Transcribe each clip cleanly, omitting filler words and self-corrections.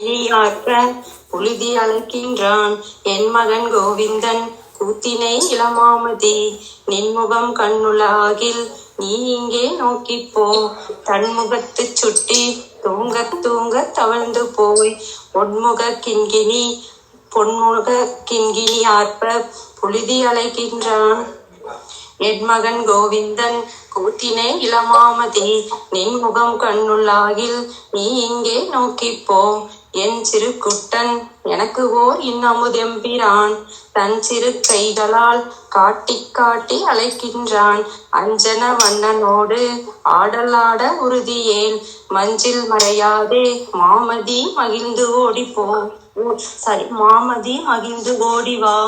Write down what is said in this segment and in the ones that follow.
ஆற்ற புழுதி அழைக்கின்றான் என் மகன் கோவிந்தன் கூத்தினை இளமாமதி நின்முகம் கண்ணுலாகில் நீ இங்கே நோக்கிப்போ தன்முகத்து சுட்டி தூங்க தூங்க தவழ்ந்து போய் பொன்முக கிண்கிணி ஆர்ப்ப புழுதி அழைக்கின்றான் என் மகன் கோவிந்தன் கூத்தினை இளமாமதி நின்முகம் கண்ணுள்ளாகில் நீ இங்கே நோக்கிப்போ என் சிறு குட்டன் எனக்கு ஓர் இன்னமுதெம்பிரான் தன் சிறு கைகளால் காட்டி காட்டி அழைக்கின்றான் அஞ்சன வண்ணனோடு ஆடலாட உறுதியேல் மஞ்சில் மறையாதே மாமதி மகிழ்ந்து ஓடிப்போ மாமதி மகிழ்ந்து ஓடிவா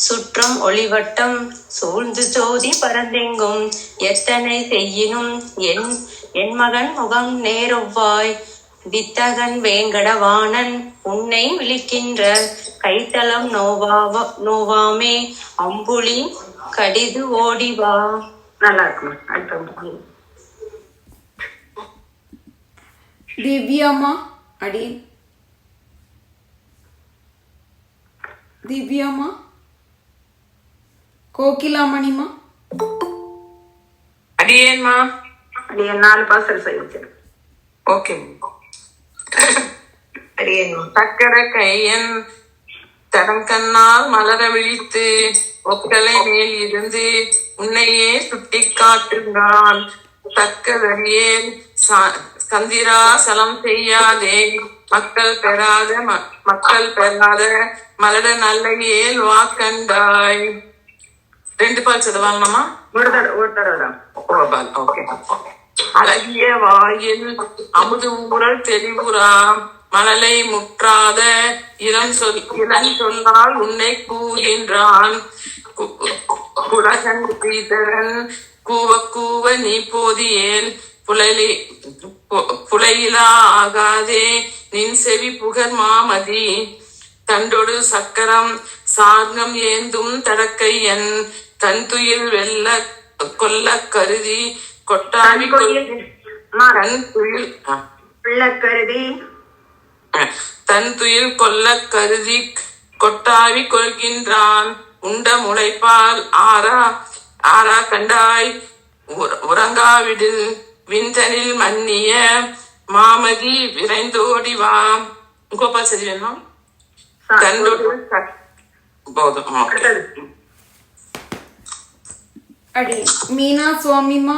சுற்றம் ஒளிவட்டம் சூழ்ந்து ஜோதி பரந்தெங்கும் எத்தனை செய்யினும் என் மகன் முகம் நேரொவ்வாய் வித்தகன் வேங்கடவாணன் உன்னை விழிக்கின்ற கைத்தளம் நோவாமே அம்புலி கடிது ஓடிவா. நல்லா இருக்கும். திவ்யாமா அடி திவ்யாமா கோகிலாமணிமா அடியேன்மா அடியேன் 4 பாசல் செய்ய. ஓகே. அடியேன் சக்கர கையன் தடங்கண்ணால் மலர விழித்து ஒக்கலை மேல் இருந்து உன்னையே சுட்டி காட்டுகிறான் தக்கதறியேன் சந்திரா சலம் செய்யாதே மக்கள் பெறாத மலர நல்லையேல் வாக்கண்டாய். 2 பால் சதவாங்கம்மா அழகிய வாயில் அமுது ஊரல் தெளிவுரா மணலை முற்றாத இளம் சொன்னால் உன்னை கூகின்றான் குடகன் பீதரன் கூவ கூவ நீ போதியேல் புலையிலா ஆகாதே நின் செவி புகர் மாமதி தண்டொடு சக்கரம் சார்கம் ஏந்தும் தடக்கையன் தன் துயில் வெல்ல கொல்ல கருதி கொட்டாவி தன் துயில் கொல்ல கருதி கொட்டாவி கொள்கின்றான் உண்ட முளைப்பால் ஆரா கண்டாய் உறங்காவிடில் விந்தனில் மன்னிய மாமதி விரைந்தோடிவாம். கோபால் சரி வேணும். தண்டோடு போதும். அடி மீனா சுவாமிமா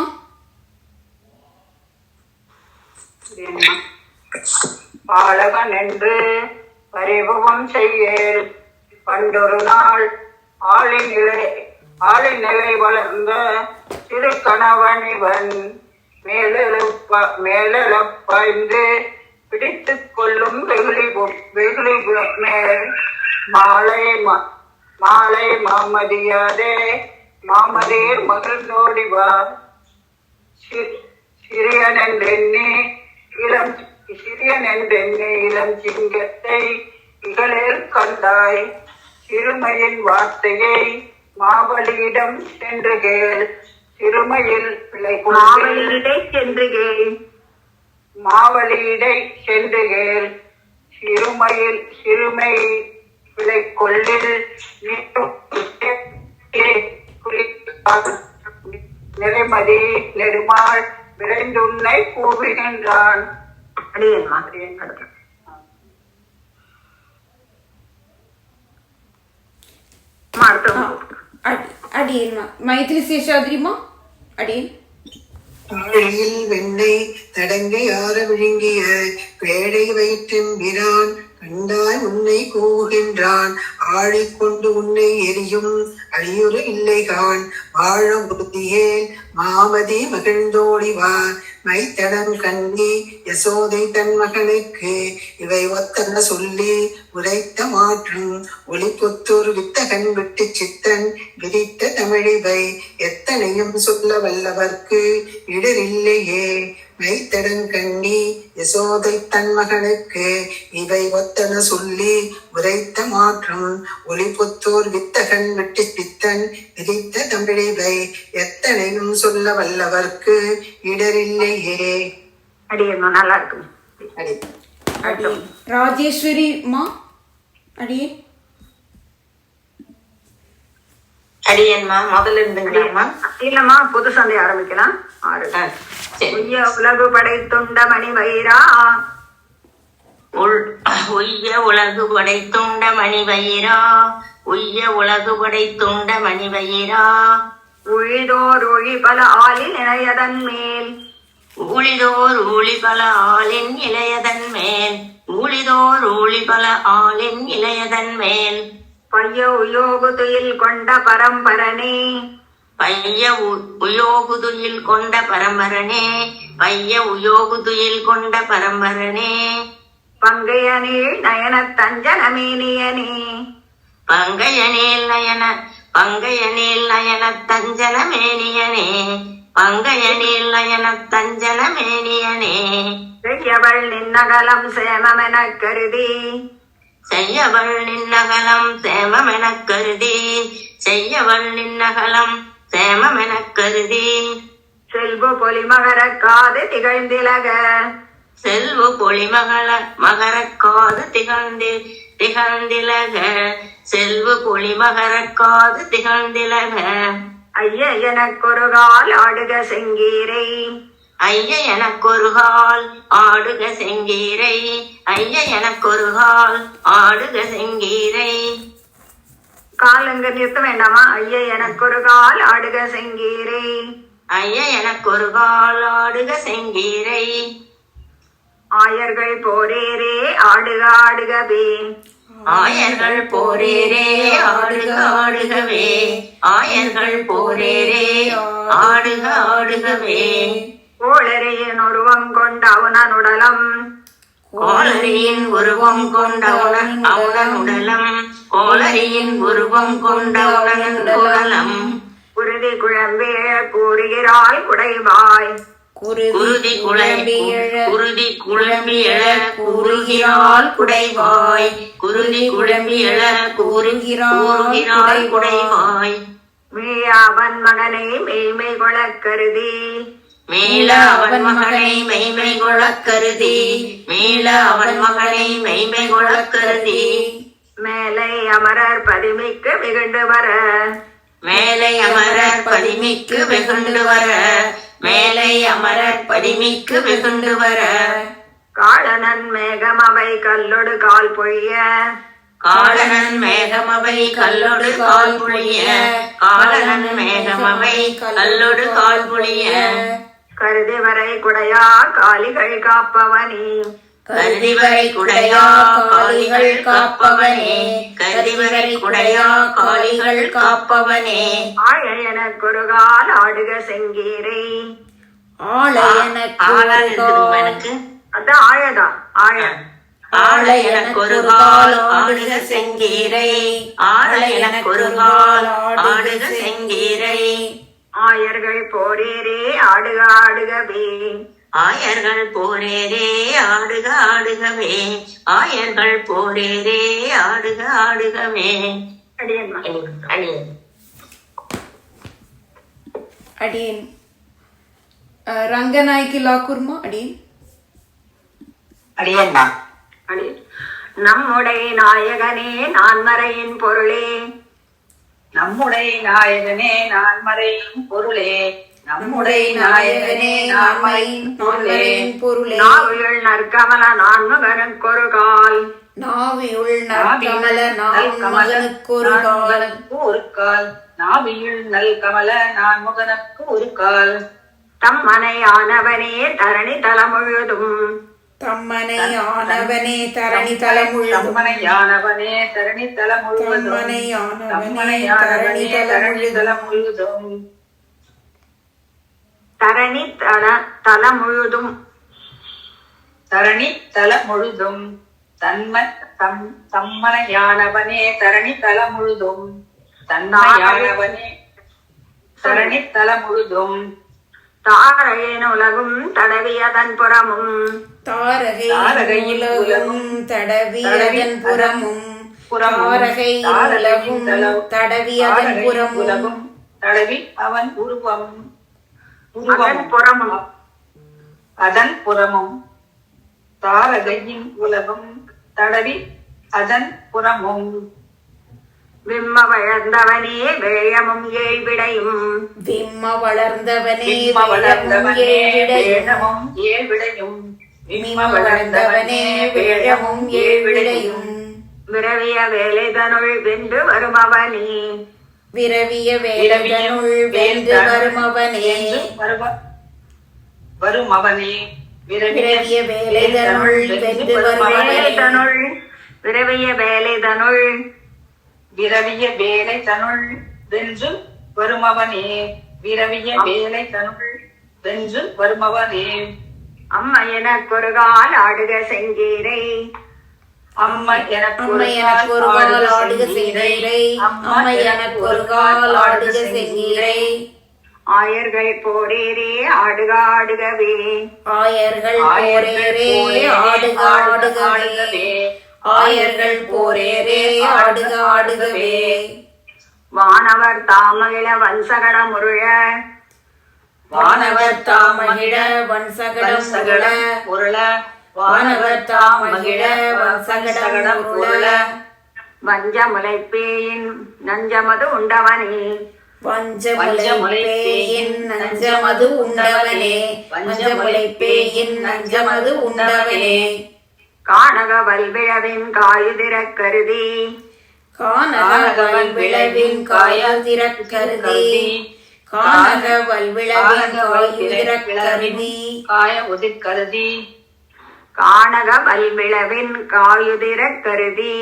பாலகன் என்று பரிபவம் செய்யேல் பண்டொரு நாள் ஆளின் நிலை வளர்ந்த சிறு கணவன் இவன் மேலெழப்பாய்ந்து பிடித்துக் கொள்ளும் வெகுளி மேல் மாலை மாமதியாதே மாமதேர் மகிழ்ந்தோடிவார் சிறியன் என்றெண்ணி இளம் சிங்கத்தை இகழேல் கண்டாய் சிறுமையின் வார்த்தையை மாவலியிடம் சென்று கேள் சிறுமையில் மாவலியிடை சென்று கேள் சிறுமை பிழை கொள்ளில் நிறைமதி நெடுமாள் விரைந்துன்னை கூவுகின்றான். அடியேன்மா மைத்ரி சேஷாதிரிமா அடியேன் ஆழியில் வெண்ணை தடங்கை ஆற விழுங்கிய பேடை வயிற்றெம்பிரான் கண்டாய் உன்னை கூகின்றான் ஆழிக்கொண்டு உன்னை எரியும் அழியுறு இல்லைகான் வாழ உறுதியேல் மாமதி மகிழ்ந்தோடிவா மைத்தடம் கண்ணி யசோதை தன் மகனுக்கு இவை ஒத்தன சொல்லி உரைத்த மாற்றும் ஒளிப்புத்தூர் வித்தகன் விட்டு சித்தன் விரித்த தமிழிவை எத்தனையும் சொல்ல வல்லவர்க்கு இடரில்லையே மைத்தடன் கண்ணி யசோதை தன் மகனுக்கு இவை ஒத்தன சொல்லி உரைத்த மாற்றும் ஒளிப்புத்தூர் வித்தகன் விட்டு சித்தன் விரித்த தமிழிவை எத்தனையும் சொல்ல வல்லவர்க்கு இடரில்லையே. அடியேன் நல்லா இருக்கும். அடியேன் ராஜேஸ்வரிமா அடியேன் அடியன்மா முதல்ல இருந்துங்களாம்மா. இல்லம்மா புது சந்தை ஆரம்பிக்கலாம். 6 சரி. உய்ய உலகு படைத்துண்ட மணி வயிறா உய்ய உலகு படைத்துண்ட மணிவயிரா, உய்ய உலகு படைத்துண்ட மணிவயிரா, உழிதோர் ஒழி பல ஆளில் இணையதன் மேல் ஊழிதோர் ஊழி பல ஆளின் இளையதன் மேல், ஊழிதோர் ஊழி பல ஆளின் இளையதன் மேல், பைய உயோகு துயில் கொண்ட பரம்பரனே பைய உயோகுதுயில் கொண்ட பரம்பரனே, பைய உயோகுதுயில் கொண்ட பரம்பரனே, பங்கையனீள் நயன தஞ்சனமேனியனே பங்கையனேல் நயன பங்கையனேல் நயன தஞ்சன மேனியனே, பங்கையனேல் நயன தஞ்சன மேனியனே, செய்யவள் நின்னகலம் சேமமெனக் கருதி செய்யவள் நின்னகலம் சேமமெனக் கருதி, செய்யவள் நின்னகலம் சேமமெனக் கருதி, செல்பு பொலிமகர காது திகழ்ந்திலக செல்வ பொலிமகள மகரக்காது திகழ்ந்திலக, செல்வ பொலிமகரக்காது திகழ்ந்திலக, ஐய எனக்கொரு கால் ஆடுக செங்கீரை ஐய எனக்கொரு கால் ஆடுக செங்கீரை, ஐய எனக்கொரு கால் ஆடுக செங்கீரை, காலங்க நிறுத்த வேண்டாமா? ஐய எனக்கொரு கால் ஆடுக செங்கீரை ஐய எனக்கொரு கால் ஆடுக செங்கீரை, ஆயர்கள் போரேரே ஆடுக ஆடுகவே ஆயர்கள் போரேரே ஆடுக ஆடுகவே, ஆயர்கள் போரேரே ஆடுக ஆடுகவே, கோளரையின் உருவம் கொண்ட அவனனுடலம் கோளரியின் உருவம் கொண்ட அவனுடலம், கோளரியின் உருவம் கொண்ட உடலம், குருதி குழம்பே கூறுகிறாய் குடைவாய் குருதி குழம்பியழ கூறுகிறாள் குடைவாய், குருதி குழம்பியழ கூறுகிறாள் குடைவாய், மேயாவன் மகனை மெய்மை கொளக் கருதி மேல அவன் மகனை மெய்மை கொளக் கருதி, மேல அவன் மகனை மெய்மை கொளக் கருதி, மேலை அமரர் பதிமிக்கு மிகுண்டு வர மேலை அமரர் பதிமிக்கு வெகுண்டு வர, மேலை அமரர் பதிமிக்கு வெகுண்டு வர, காளனன் மேகம் அவை கல்லொடு கால் பொழிய காளனன் மேகமவை கல்லொடு கால் பொழிய, காளனன் மேகமவை கல்லொடு கால் பொழிய, கருதி வரை குடையா காலிகள் காப்பவனி கருதிவரை குடையா காளிகள் காப்பவனே, கருதிவரை குடையா காளிகள் காப்பவனே, ஆழ எனக்கொரு கால் ஆடுக செங்கீரை ஆளா இருக்குதுங்க எனக்கு. அதான் ஆழதா ஆழ ஆள எனக்கொரு கால் ஆடுக செங்கீரை, ஆள எனக்கொரு கால் ஆடுக செங்கீரை, ஆயர்கள் போரேரே ஆடுக ஆடுகவே ஆயர்கள் போரேரே ஆடுக ஆடுகவே, ஆயர்கள் போரேரே ஆடுக ஆடுகவே. அடியன்மா அடியேன் அடியேன் ரங்கநாயகி லாக்கூர்மா அடியேன் அடியேன்மா. அடியன் நம்முடைய நாயகனே நான்மறையின் பொருளே நம்முடைய நாயகனே நான்மறையின் பொருளே, நம்முடைய நாயகனே நான்மறையின் பொருளே, பொருளே நாவுள் நற்கமல நான்முகனுக்கொரு கால் நாவியுள் நற்கமல நான்முகனுக்கொரு கால் ஒரு கால், நாவியுள் நல் கமல நான்முகனுக்கு ஒரு கால், தம்மனை ஆனவனே தரணி தலமுழுதும் தம்மனை ஆனவனே தரணி தலமுழுதும் தம்மனையானவனே தரணி தலம் முழுவதும், தம்மனையானவனே தரணி தலம் முழுதும் தரணி தலமுழுதும் தரணி தல முழுதும், தம்மனையானவனே தரணி தல முழுதும், தன்மையானவனே தரணி தல முழுதும், தாரையின் உலகும் தடவியதன் புறமும் தாரகை உலகும் தடவியதன் புறமும் தாரகை உலகும் தடவியதன் புறமும் தடவி அவன் அதன் புறமும் அதன் புறமும் தாரகையின் உலகம் தடவி அதன் புறமும் விம்ம வளர்ந்தவனே வேழமும் ஏழ்விடையும் விம்ம வளர்ந்தவனே விம்ம வளர்ந்தவனே வேழமும் வேழமும் ஏழ்விடையும் விம்ம வளர்ந்தவனே வேழமும் ஏழ்விடையும் விரவிய வேலைதனுள் வென்று வருமவனே விரவிய வேலதனுள் வென்று வருமவனே வருமவனே விரவிய வேலைதனுள் வென்று வருமவனே வேலைதனுள் விரவிய வேலைதனுள் விரவிய வேலை தனுள் வென்று வருமவனே விரவிய வேலை தனுள் வென்று வருமவனே அம்மா எனக்கொரு கால் ஆடுக செங்கீரை அம்மை எனக்கு அம்மை எனக்கு ஒரு கால் ஆடுக செங்கீரை அம்மை எனக்கு ஒரு கால் ஆடுக செங்கீரை ஆயர்கள் போரேரே ஆடுக ஆடுகவே ஆயர்கள் போரேரே ஆடுக ஆடுகவே ஆயர்கள் போரேரே ஆடுக ஆடுகவே வானவர் தாமகிழ வன்சகட முருழ வானவர் தாமகிழ வன்சகடம் முருள உருள வானவர் தாமகிழ வன்சகடம் முருள வஞ்ச முளைப்பேயின் நஞ்சமது உண்டவனே வஞ்சமுலை பேயின் நஞ்சமது உண்டவனே வஞ்சமுலை பேயின் நஞ்சமது உண்டவனே கானக வல்விழவின் காயுதிர கருதி கானகவல் விளவின் காயுதிரக் கருதி கானகவல் விளவின் காயுதிரக் கருதி காய உதிர் கருதி கானக வல்விழவின் காயுதிர கருதி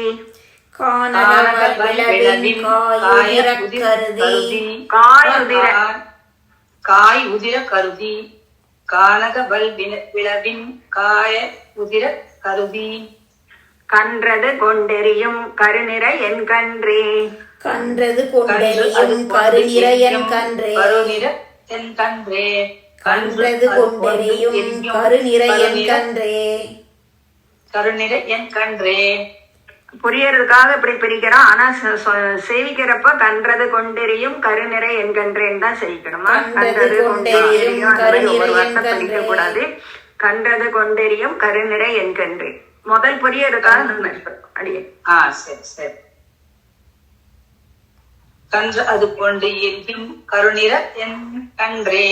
கானகவல் விளவின் காயுதிரக் கருதி காயுதிர காய் உதிர கருதி கானக வல் விளவின் காய உதிர கருதி கன்றது கொண்டெறியும் கருநிற என் கன்றே கன்றது கொண்டெறியும் கருநிற என் கன்றே கருநிற என் கன்றே கன்றது கொண்டெறியும் கருநிற என் கன்றே கருநிற என் கன்றே புரியறதுக்காக இப்படி பிரிக்கிறோம். ஆனா சேவிக்கிறப்ப கன்றது கொண்டெறியும் கருநிற என் கன்றேன்னு தான் சேவிக்கணுமா? கன்றது கொண்டெறியும் ஒவ்வொரு வார்த்தை பிரிக்க கூடாது. கன்றது கொண்டெறியும் கருநிற என் கன்றே முதல் புரியறதுக்காக அடியே. சரி சரி. கன்று அது கொண்டு எரியும் கருநிற என் கன்றே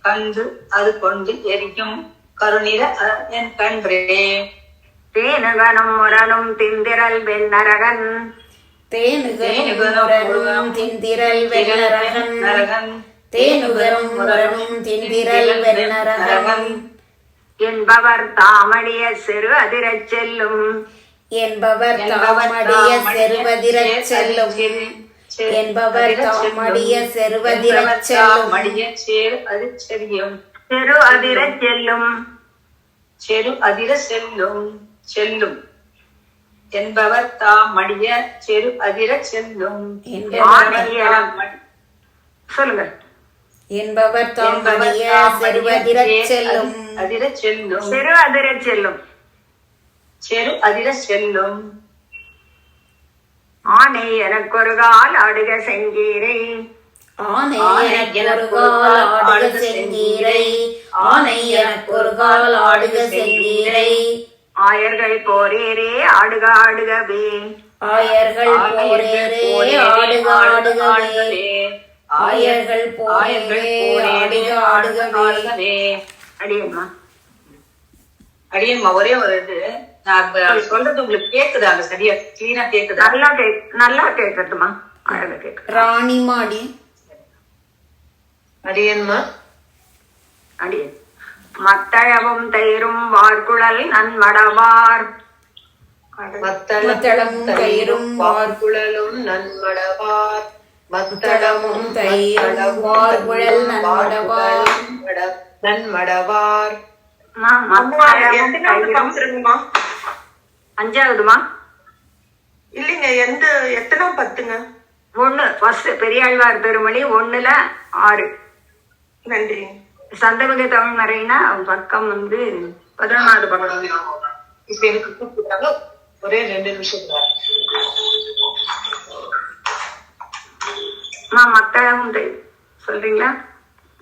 கன்று அது கொண்டு எரியும் கருநிற என் கன்றே தேனுகனும் முரணும் திந்திரல் வெண்ணரகன் தேனுகனும் திந்திரல் வெண்ணரகன் தேனுகரும் முரணும் திந்திரல் வெண்ணரகன் என்பவர் தாமடிய சிறு அதிரச் செல்லும் என்பவர் தாமடிய செருவதிரச் செல்லும் என்பவர் தாமடிய செருவதிரச் செல்லும் சேரு அது செல்லும் சிறு அதிரச் செல்லும் செரு அதிர செல்லும் செல்லும் என்பவர் தாமடிய செரு அதிர செல்லும் சொல்லுங்க. என்பவர் தாமடிய செருவதிரச் செல்லும் அதிர செல்லும் சிறு அதிரச் செல்லும் செரு அதிர செல்லும் ஆனை எனக்கொரு கால் ஆடுக செங்கீரை ஆனை எனக்கொரு கால் ஆடுக செங்கீரை ஆனை எனக்கொரு கால் ஆடுக செங்கீரை ஆயர்கள் போரேரே ஆடுக ஆடுகவே ஆயர்கள் போரேரே ஆடுக ஆடுகவே ஆயர்கள் போரேரே ஆடுக ஆடுகவே அடியம்மா. அடியம்மா ஒரே ஒரு இது நான் சொல்றது உங்களுக்கு கேக்குதா? அங்க சரியா கிளீனா கேக்குதா? நல்லா கேட்கட்டுமா? அழகா கேட்க ராணிமாடி அடியன்மா அடியன் மத்தளவும் தயிரும் வார்குழல் நன்மடவார் மத்தளமும் தயிரும் வார்குழலும் நன்மடவார் மத்தளமும் தயிரும் வார்குழல் நன்மடவார் நன்மடவார். அஞ்சாவதுமா? இல்லைங்க, எத்தனாம் பத்துங்க? 1 ஃபர்ஸ்ட் பெரியாழ்வார் பெருமொழி 1ல 6. நன்றி. சந்தமிக தமிழ் மறைனா பக்கம் 11வது பக்கம். இப்ப எனக்கு கூப்பிட்டாங்க, ஒரே 2 நிமிஷம் மத்தளமும் சொல்றீங்களா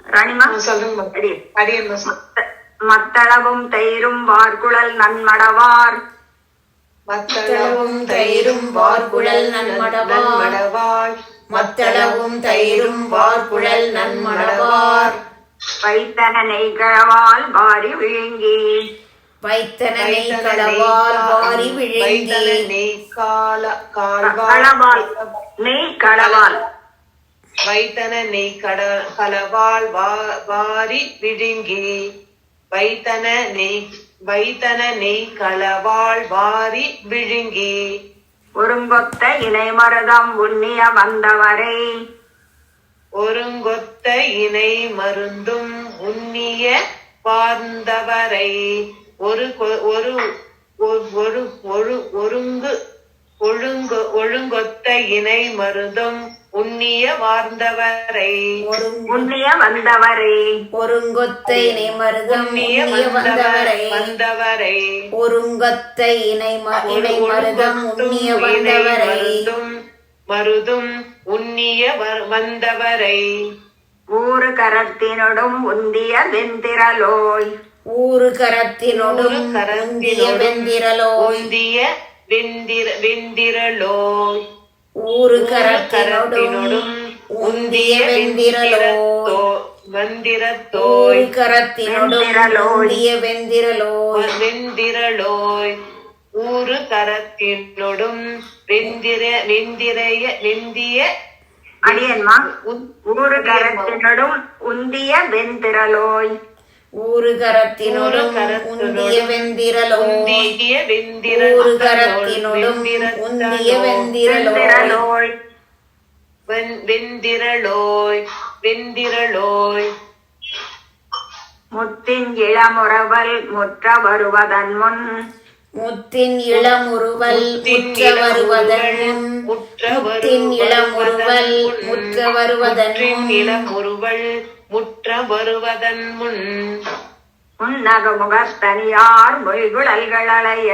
ராணிமா? சொல்லுங்க. அடி அடியம்மா மத்தளவும் தயிரும் வார்குழல் நன்மடவார் மத்தளவும் தயிரும் வார்குழல் நன்மடவார் மத்தளவும் தயிரும் வார்குழல் நன்மடவார் வைத்தன நெய்களவால் வாரி விழுங்கி வைத்தன நெய் களவால் வாரி விழுங்கி களவால் நெய் களவால் வைத்தன நெய் களவால் வாரி விழுங்கி வைத்தன நெய் களவால் வாரி விழுங்கி ஒருங்கொத்த இணை மருதம் உண்ணிய வந்தவரை ஒருங்கொத்த இணை மருந்தும் உண்ணிய வாழ்ந்தவரை ஒழுங்கொத்த இணை மருந்தும் உண்ணிய வார்ந்தவரை உண்ணிய வந்தவரை ஒருங்கொத்த இணை மருதம் உண்ணிய வந்தவரை ஒருங்கொத்த இணை மருதம் உண்ணிய வந்தவரை மருதும் உண்ணிய வந்தவரை ஊறு கரத்தினொடும் உந்திய வெந்திரலோய் ஊறு கரத்தினொடும் உந்திய வெந்திரலோய் வெந்திரலோய் ஊறு கரத்தினொடும் உந்திய வெந்திரலோய் வந்திரத்தோய் கரத்தினொடும் உந்திய வெந்திரலோய் வெந்திரலோய் ஊறு கரத்தினொடும் வெந்திய அடியன்மா ஊறு கரத்தினொடும் உந்திய வெந்திரலோய் ஊறு கரத்தினொடும் உந்திய வெந்திரலோய் ஊறு கரத்தினொடும் உந்திய வெந்திரலோய் வெந்திரலோய் முத்தின் இளமுறவல் முற்ற வருவதன் முன் முத்தின் இளமுறுவல் முற்ற வருவதன் முன் முத்தின் இளமுறுவல் முற்ற வருவதன் முன் இளமுறுவல் முற்ற வருவதன் முன் முன்னக முகத்தனியார் மொய்குழல்கள் அலைய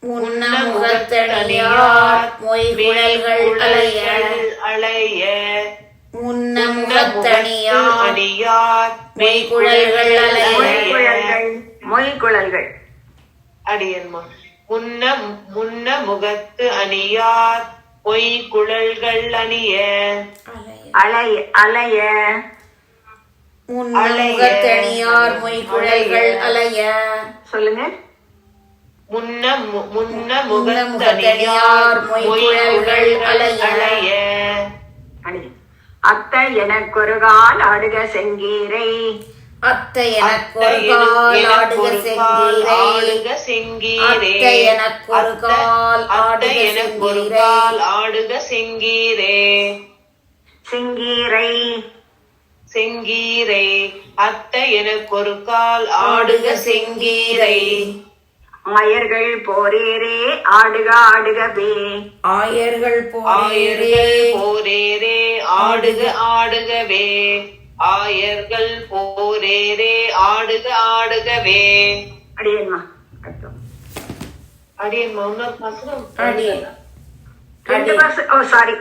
முன்ன முகத்தணியார் மொய்குழல்கள் அலைய முன்ன முகத்தணியார் மொய்குழல்கள் அலைய மொய்குழல்கள் அடியன்மா முன்ன முகத்து அணியார் பொய் குழல்கள் அணிய அலைய முன்ன முகத்தணியார் மொய்குழல்கள் அலைய சொல்லுங்க முன்ன முகத்தணியார் மொய்குழல்கள் அலைய அத்தை எனக்கொருகால் ஆடுக செங்கீரை அத்தை எனக்கொருகால் ஆடுக செங்கீரை அத்தை எனக்கொருகால் ஆடுக செங்கீரே செங்கீரை அத்தை எனக்கொருகால் ஆடுக செங்கீரை ஆயர்கள் போரேரே ஆடுக ஆடுகவே ஆயர்கள் போரேரே ஆடுக ஆடுகவே ஆயர்கள் போரேரே ஆடுக ஆடுகவே அடியன்மா அடியன்மா இன்னொரு பாசனம் சாரி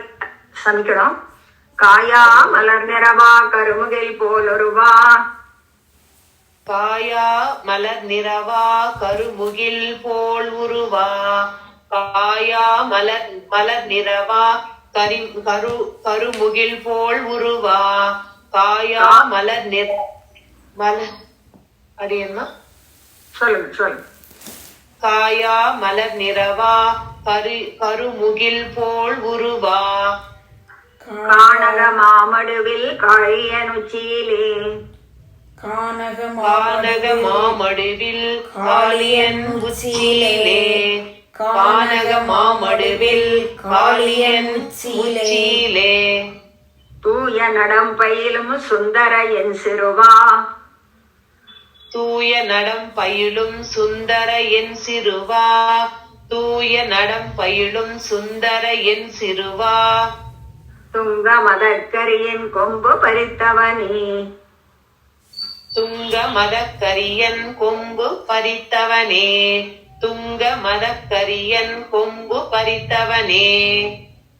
சமிக்கணும் காயா மலர் நிறவா கருமுகில் போலொருவா காயா மலர் நிறவா கருமுகில் போல் உருவா காயா மலர் நிறவா கருமுகில் போல் உருவா காயா மலர் அடியம்மா சொல்லுங்க காயா மலர் நிறவா கருமுகில் போல் உருவா கானக மாமடுவில் காழியனுச்சியிலே கானக மாமடுவில் காளியன் உச்சியிலே கானக மாமடுவில் காளியன் உச்சியிலே தூய நடம் பயிலும் சுந்தர என் சிறுவா தூய நடம் பயிலும் சுந்தர என் சிறுவா தூய நடம் பயிலும் சுந்தர என் சிறுவா துங்க மதக்கரியின் கொம்பு பறித்தவனே துங்க மதக்கரியன் கொம்பு பறித்தவனே துங்க மதக்கரியன் கொம்பு பறித்தவனே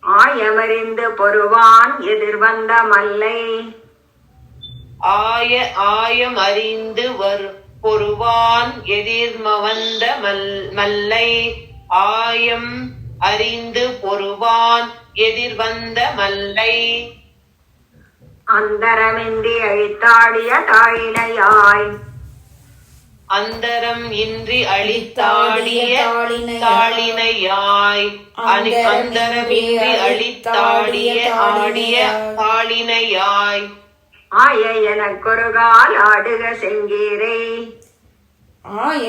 ஆயமறிந்து பொறுவான் எதிர்வந்த மல்லை ஆயம் அறிந்து பொருவான் எதிர்மவந்த மல்லை. ஆயம் அறிந்து பொருவான் எதிர்வந்த மல்லை. அந்தரமின்றி அழித்தாடிய தாழினையாய். அந்தரம் இன்றி அழித்தாடிய தாளினையாய். அந்தரமின்றி அழித்தாடிய தாளினையாய். ஆய எனக்கொரு கால் ஆடுக செங்கீரை. ஆய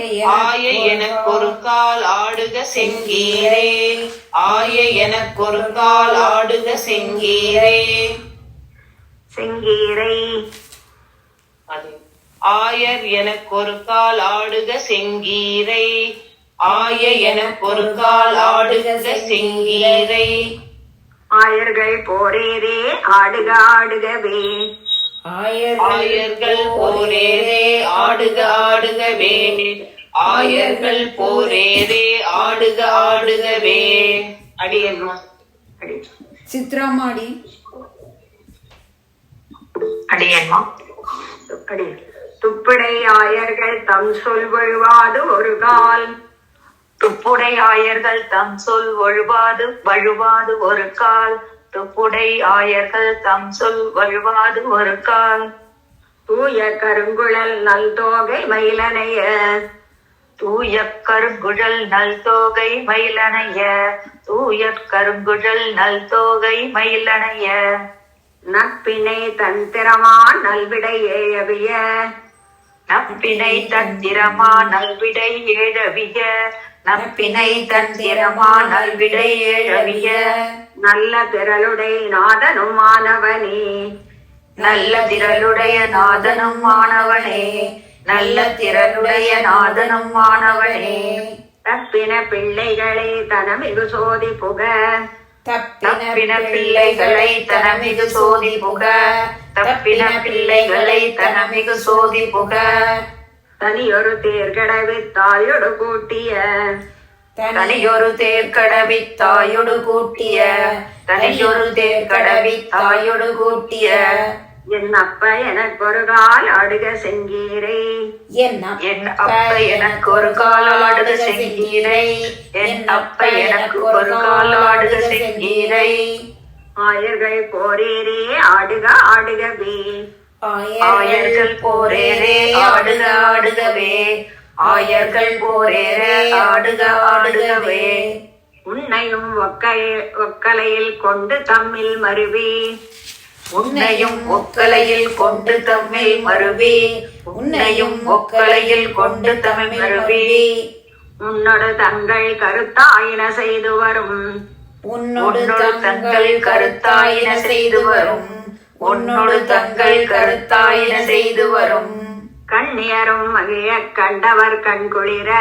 எனக்கொரு கால் ஆடுக செங்கீரே. ஆய எனக்கொரு கால் ஆடுக செங்கீரே. செங்கீரை. ஆயர் எனக்கொரு கால் ஆடுக செங்கீரை. ஆய எனக்கொரு கால் ஆடுக செங்கீரை. ஆயர்கள் போரேரே ஆடுக ஆடுகவே. ஆயர்கள் போரேரே ஆடுக ஆடுகவே. ஆயர்கள் போரேரே ஆடுக ஆடுகவே. அடியம்மா சித்ராமாடி. அடியம்மா அடி. துப்புடை ஆயர்கள் தம் சொல் வழுவாது ஒரு கால். துப்புடை ஆயர்கள் தம் சொல் வழுவாது ஒரு கால். துப்புடை ஆயர்கள் தம் சொல் வழுவாது ஒரு கால். தூய கருங்குழல் நல் தோகை மயிலனைய. தூய கருங்குழல் நல் தோகை மயிலனைய. தூய கருங்குழல் நல் தோகை மயிலனைய. நப்பினை தந்திரமான் நல்விடை ஏழவிய. நப்பினை தந்திரமா நல்விடை ஏழவிய. நப்பினை தந்திரமா நல்விடை ஏழவிய. நல்ல திரளுடை நாதனும் மாணவனே. நல்ல திரளுடைய நாதனும் மாணவனே. நல்ல திரளுடைய நாதனும் மாணவனே. தப்பின பிள்ளைகளை தனமிகு சோதி புக. தப்பின பிள்ளைகளை தனமிகு சோதி புக. தப்பின பிள்ளைகளை தனமிகு சோதி புக. தனியொரு தேர்கடவி தாயொடு கூட்டிய. தனியொரு தேர்கடவி தாயொடு கூட்டிய. தனியொரு தேர்கடவி தாயொடு கூட்டிய. என் அப்ப எனக்கு ஒரு கால் ஆடுக செங்கீரை. என் அப்ப எனக்கு ஒரு கால் ஆடுக செங்கீரை. என் அப்ப எனக்கு ஒரு கால் ஆடுக செங்கீரை. ஆயர்கள் போரேரே ஆடுக ஆடுகவே. ஆயர்கள் போரேரே ஆடுக ஆடுகவே. ஆயர்கள் போரேரே ஆடுக ஆடுகவே. உன்னையும் ஒக்கலையில் கொண்டு தம்மில் மருவி. உன்னையும் ஒக்கலையில் கொண்டு தம்மில் மருவி. உன்னையும் ஒக்கலையில் கொண்டு தம்மில் மருவி. உன்னோடு தங்கள் கருத்தாயின செய்து வரும். உன்னோடு தங்கள் கருத்தாயின செய்து வரும். உன்னோடு தங்கள் கருத்தாயின செய்து வரும். கண்ணியரும் மகிழ கண்டவர் கண்குளிர.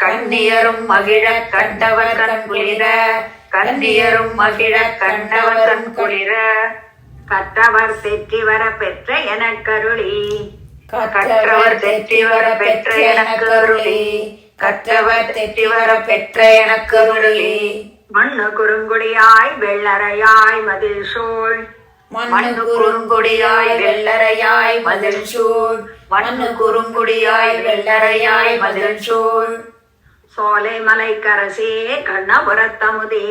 கண்ணியரும் மகிழ கண்டவர் கண்குளிர. கண்ணியரும் மகிழ கண்டவர் கண்குளிர. கற்றவர் தெற்றி வர பெற்ற எனக்கருளி. கற்றவர் தெற்றி வர பெற்ற எனக்கருளி. கற்றவர் தெற்றி வர பெற்ற எனக்கருளி. மண்ணு குறுங்குடியாய் வெள்ளரையாய் மதில் சூழ். மண்ணு குறுங்குடியாய் வெள்ளரையாய் மதில் சூழ். மண்ணு குறுங்குடியாய் வெள்ளரையாய் மதில் சூழ். சோலை மலைக்கரசே கண்ணபுரத்தமுதே.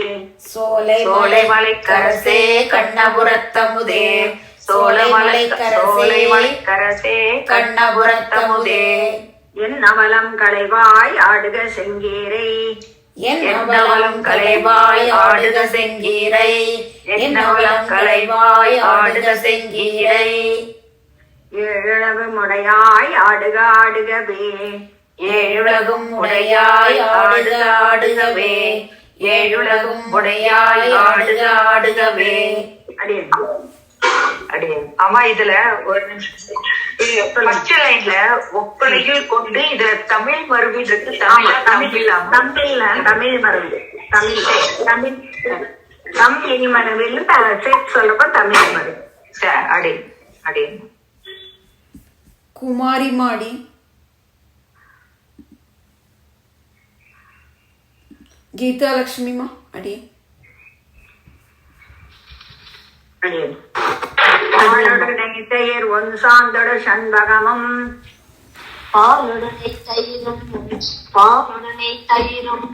சோலை மலைக்கரசே கண்ணபுரத்தமுதே. சோலை மலைக்கரசே கண்ணபுரத்தமுதே. என் அவலம் களைவாய் ஆடுக செங்கீரை. என்னவலம் கலைவாய் ஆடுக செங்கீரை. என்னவலம் கலைவாய் ஆடுக செங்கீரை. ஏழளவு முடையாய் ஆடுக ஆடுகவே. ஏழுலகும் உடையாய் ஆடுக ஆடுகவே. ஏழுலகும் உடையாய் ஆடுக ஆடுகவே. ஆமா, இதுல ஒரு நிமிஷம். ஃபர்ஸ்ட் லைன்ல ஒப்பனையில் கொண்டு இதுல தமிழ் மருவி இருக்கு. தமிழ் மருவி. தமிழ் மருவில் சேர்த்து சொல்லப்போ தமிழ் மருவி. அடி அடி. குமாரி மாடி. கீதா லட்சுமிமா அடி. ஆளொடு நெய்த்தயிர் ஒன் சாந்தொடு சண்பகமும் பாலுடனே தயிரும் பாலுடனே தயிரும்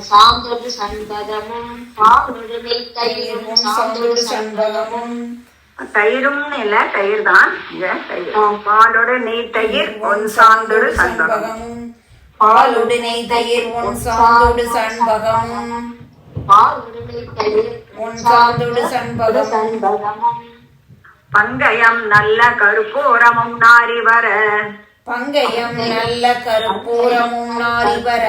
சாந்தொடு சண்பகமும் பாலுடனே தயிரும் சாந்தொடு சண்பகமும். தயிரும் இல்ல, தயிர் தான். பாலோடு நெய்த்தயிர் ஒன் சாந்தொடு சண்பகமும். பாலுடனே தயிர் ஒன் சாந்தொடு சண்பகமும். பாலுடனே தயிர் ஒன் சாந்தொடு சண்பகமும். பங்கயம் நல்ல கருப்பூரமும் நாரி வர பங்கயம் நல்ல கருப்பூரமும் நாரி வர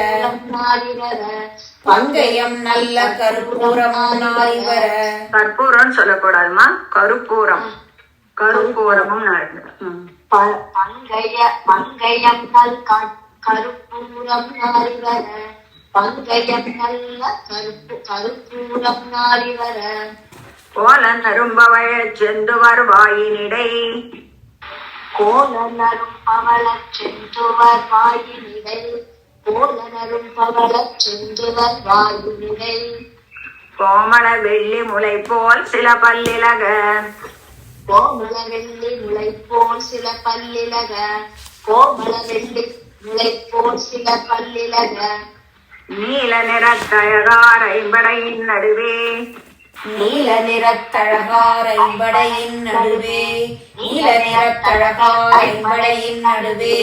பங்கயம் நல்ல கருப்பூரமும் நாரி வர. கற்பூரம் சொல்லக்கூடாதுமா, கருப்பூரம். கருப்பூரமும் நாரி வர. பங்கயம் நல் கருப்பூரம் நாரி வர பங்கயம் நல்ல கருப்பூரம் நாரி வர. கோல நரும்பவழ செந்துவர் வாயினிடை கோலனரும் பவளச் செந்துவர் வாயினிடை கோலனரும் பவளச் செந்துவர் வாயினிடை. கோமள வெள்ளி முளை போல் சில பல்லிலக கோமள வெள்ளி முளை போல் சில பல்லிலக கோமள வெள்ளி முளை போல் சில பல்லிலக. நீல நிறத்தழகார் ஐம்படையின் நடுவே நீல நிறத்தழகார் ஐம்படையின் நடுவே நீல நிறத்தழகார் ஐம்படையின் நடுவே.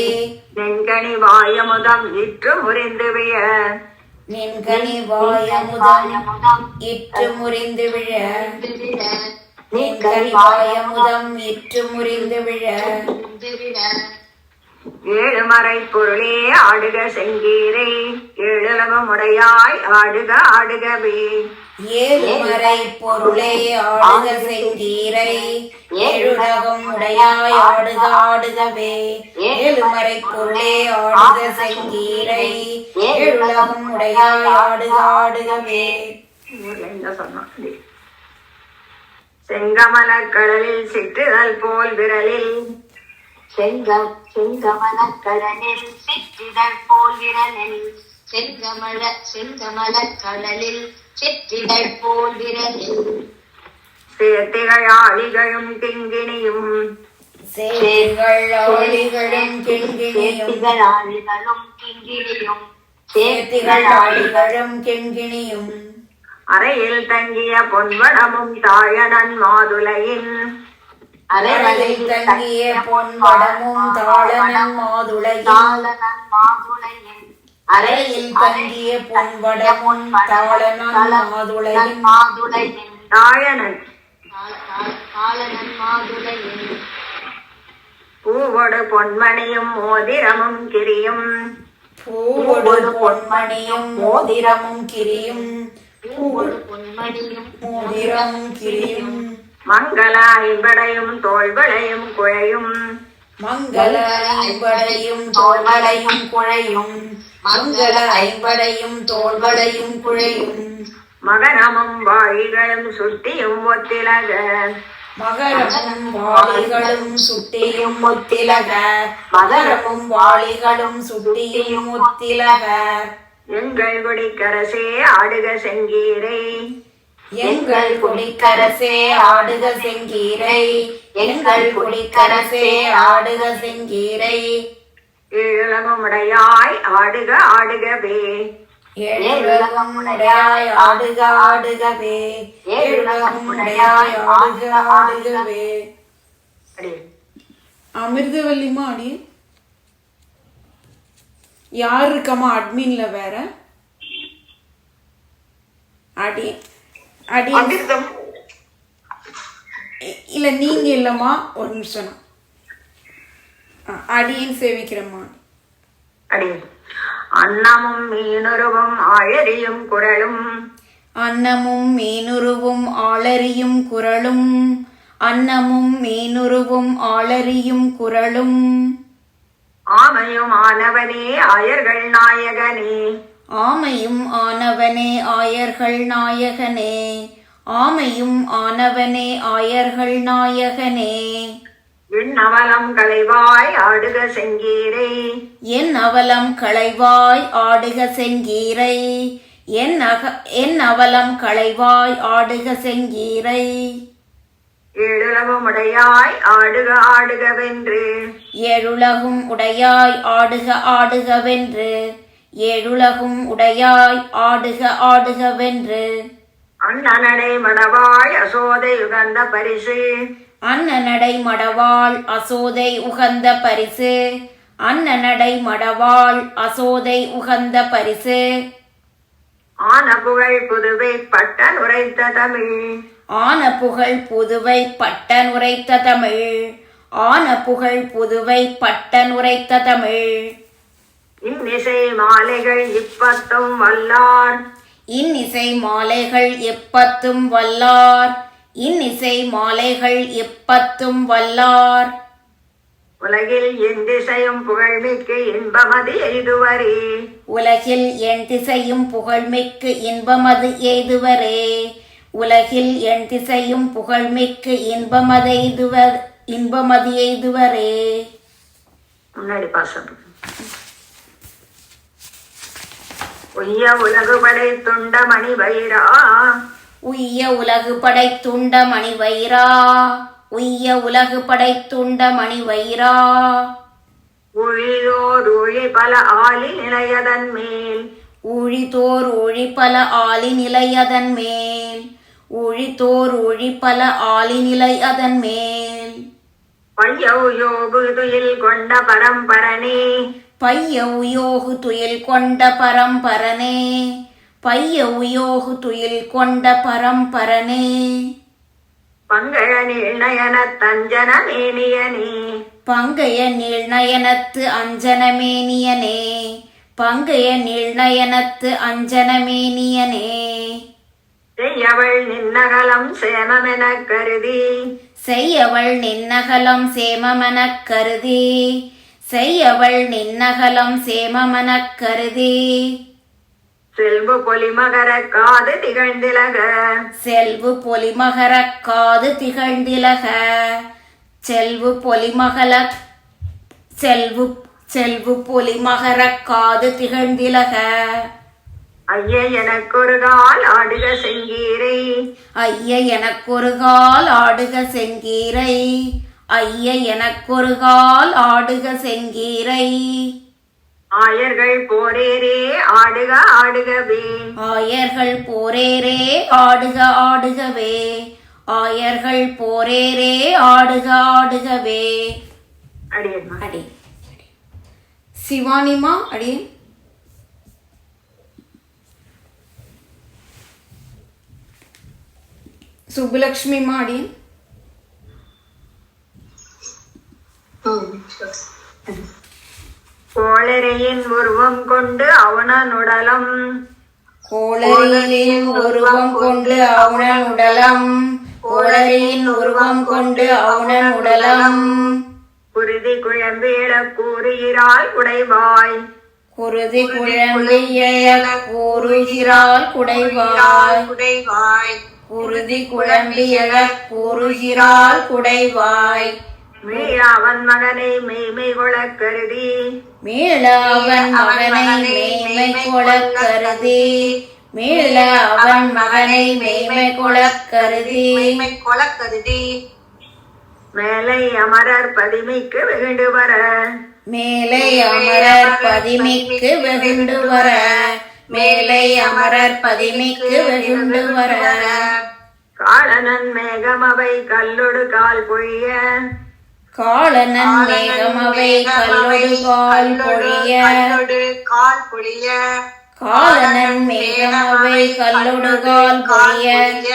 நெண்கனி வாயமுதம் இற்று முறிந்து விழ நின்கனி வாயமுதம் இற்று முறிந்து விழ நின்கனி வாயமுதம் இற்று முறிந்து விழ. ஏழுமறை பொருளே ஆடுக செங்கீரை ஏழுலகம் உடையாய் ஆடுக ஆடுகவே. ஏழுமறை பொருளே ஆடுக செங்கீரை ஏழுலகம் உடையாய் ஆடுக ஆடுகவே. ஏழுமறை பொருளே ஆடுக செங்கீரை ஏழுலகம் உடையாய் ஆடுக ஆடுகவே. செங்கமல கடலில் சிற்றுதல் போல் விரலில் செங்கமல கடலில் சிற்றிதழ் போல் விரலில் செங்கமல கடலில் சிற்றிதழ் போல் விரலில். சேர்த்திகள் ஆளிகளும் கிங்கிணியும் சேத்திகள் ஆளிகளும் கிண்கிணியும் ஆளிகளும் கிங்கிணியும் சேத்திகள் ஆளிகளும் கிண்கிணியும். அறையில் தங்கிய பொன்வடமும் தாயனன் மாதுளையின் அறையில் தங்கிய பொன்வடமும் தாளனன் மாதுளையின். அறையில் தங்கிய பொன்வடமும் தாளனன் மாதுளையின். தாயனன் பூவோடு பொன்மணியும் மோதிரமும் கிரியும் பூவோடு பொன்மணியும் மோதிரமும் கிரியும் பூவோடு பொன்மணியும் மோதிரமும் கிரியும். மங்கள ஐம்படையும் தோள்வளையும் குழையும் மங்கள ஐம்படையும் தோள்வளையும் குழையும் மங்கள ஐம்படையும் தோள்வளையும் குழையும். மகரமும் வாழிகளும் சுட்டியும் ஒத்திலக மகரமும் வாளிகளும் சுட்டியும் ஒத்திலக மகரமும் வாளிகளும் சுட்டியும் ஒத்திலக. எங்கள் குடிக்கரசே ஆடுக செங்கீரை எங்கள் குடிக்கரசே ஆடுக செங்கீரை எங்கள் குடிக்கரசே ஆடுக செங்கீரை. ஏழுலகம் உடையாய் ஆடுக ஆடுகவே. ஏழுலகம் உடையாய் ஆடுக ஆடுகவே. ஏழுலகம் உடையாய் ஆடுக ஆடுகவே. அமிர்தவல்லிமா அடி யார் இருக்கம்மா அட்மின்ல வேற அடி அடி இல்ல நீங்க இல்லம்மா, ஒரு நிமிஷம் அடியின் சேவிக்கிறம்மா. அடி அன்னமும் மீனுருவும் ஆழறியும் குரலும் அன்னமும் மீனுருவும் ஆளறியும் குரலும் அன்னமும் மீனுருவும் ஆளறியும் குரலும். ஆமையும் ஆனவனே ஆயர்கள் நாயகனே ஆமையும் ஆனவனே ஆயர்கள் நாயகனே ஆமையும் ஆனவனே ஆயர்கள் நாயகனே. என் அவலம் களைவாய் ஆடுக செங்கீரை என் அவலம் களைவாய் ஆடுக செங்கீரை என் அவலம் களைவாய் ஆடுக செங்கீரை. ஏழுலகும் உடையாய் ஆடுக ஆடுகவென்று ஏழுலகும் உடையாய் ஆடுக ஆடுகவென்று ஏழுலகும் உடையாய் ஆடுக ஆடுகவென்று அண்ணனடை மடவாய் அசோதை யுகந்த பரிசு அன்னநடை மடவாள் அசோதை உகந்த பரிசு அன்னநடை மடவாள் அசோதை உகந்த பரிசு ஆன புகழ் புதுவை பட்டன் உரைத்த தமிழ் ஆன புகழ் புதுவை பட்டன் உரைத்த தமிழ் ஆன புகழ் புதுவை பட்டன் உரைத்த தமிழ் இன்னிசை மாலைகள் இப்பத்தும் வல்லார் இன்னிசை மாலைகள் எப்பத்தும் வல்லார் இன்னிசை மாலைகள் எப்பத்தும் வல்லார் உலகில் என் திசையும் புகழ்மிக்கு இன்பமது எய்துவரே உலகில் என் திசையும் புகழ்மிக்கு இன்பமது எய்துவரே உலகில் என் திசையும் புகழ்மிக்கு இன்பமது எய்துவரே. முன்னாடி பாசம். உய்ய உலகு படைத்துண்ட மணி வைரா உய்ய உலகு படைத்துண்ட மணி வைரா உய்ய உலகு படைத்துண்ட மணி வைரா ஊழிதோர் ஊழி பல ஆளி நிலையதன் மேல் ஊழிதோர் ஊழி பல ஆளி நிலையதன் மேல் ஊழிதோர் ஊழி பல ஆளி நிலை அதன் மேல் பையோகு துயில் கொண்ட பரம்பரனே பையோகு துயில் கொண்ட பரம்பரனே பையோகு துயில் கொண்ட பரம்பரனே பங்கழ நீழ்நயன தஞ்சன மேனியனே பங்கைய நீழ்நயனத்து அஞ்சனமேனியனே பங்கைய நீழ்நயனத்து அஞ்சனமேனியனே செய்யவள் நின்னகலம் சேமமெனக் கருதி செய்யவள் நின்னகலம் சேமமெனக் கருதி செய்யவள் நின்னகலம் சேமமெனக் கருதி செல்வு பொலிமகர காது திகழ்ந்திலக செல்வு பொலிமகரக் காது திகழ்ந்திலக செல்வு பொலிமகல செல்வு பொலிமகரக் காது திகழ்ந்திலக ஐய எனக்கொரு கால் ஆடுக செங்கீரை ஐய எனக்கொரு கால் ஆடுக செங்கீரை ஐய எனக்கொரு கால் ஆடுக செங்கீரை ஆயர்கள் போரேரே ஆடுக ஆடுகவே ஆயர்கள் போரேரே ஆடுக ஆடுகவே ஆயர்கள் போரேரே ஆடுக ஆடுகவே. அடியேன் அடி சிவானிமா அடி சுப்புலக்ஷ்மிமா அடி கோளரையின் உருவம் கொண்டு அவனனுடலம் கோளரியின் உருவம் கொண்டு அவுணன் உடலம் கோளரியின் உருவம் கொண்டு அவுணன் உடலம் குருதி குழம்பேட கூறுகிறாள் குடைவாய் குருதி குழம்பிய கூறுகிறாள் குடைவாய் குருதி குழம்பிய கூறுகிறாள் குடைவாய் மீள அவன் மகனை மெய்மை கொளக் கருதி மீள அவன் மகனை மெய்மை கொளக் கருதி மீள அவன் மகனை மெய்மை கொளக் கருதி மேலை அமரர் பதிமைக்கு வெகுண்டு வர மேலை அமரர் பதிமைக்கு வெகுண்டு வர மேலை அமரர் பதிமைக்கு வெகுண்டு வர காளனன் மேகம் அவை கல்லொடு கால் பொழிய காளனன் மேகமவை கல்லொடு கால் பொழிய காளனன் மேகமவை கல்லொடு கால் பொழிய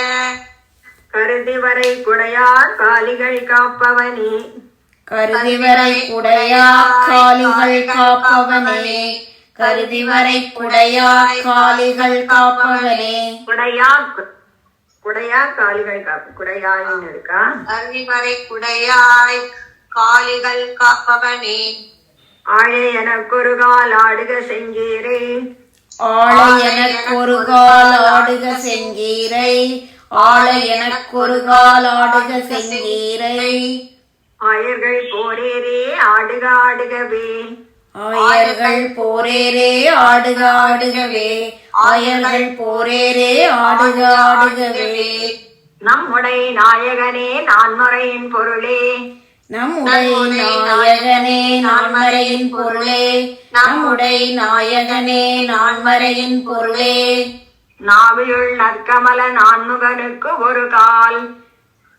கருதி வரை குடையார் காலிகள் காப்பவனே கருதி வரை குடையா காலிகள் காப்பவனே கருதி வரை குடையா காலிகள் காப்பவனே குடையா குடையா காலிகள் காப்பு குடையாயின்னு இருக்கா அறிவரை குடையாய் காலிகள் காப்பவனே ஆழை எனக்கொரு கால் ஆடுக செங்கீரை ஆளை எனக்கொரு கால் ஆடுக செங்கீரை ஆளை எனக்கொரு கால் ஆடுக செங்கீரை ஆயர்கள் போரேரே ஆடுக ஆடுகவே ஆயர்கள் போரேரே ஆடுக ஆடுகவே ஆயர்கள் போரேரே ஆடுக ஆடுகவே நம்முடைய நாயகனே நான்மறையின் பொருளே. நம்முடைய நாயகனே நான்மறையின் பொருளே. நம்முடைய நாயகனே நான்மறையின் பொருளே. நாவியுள் நற்கமல நான்முகனுக்கு ஒரு கால்.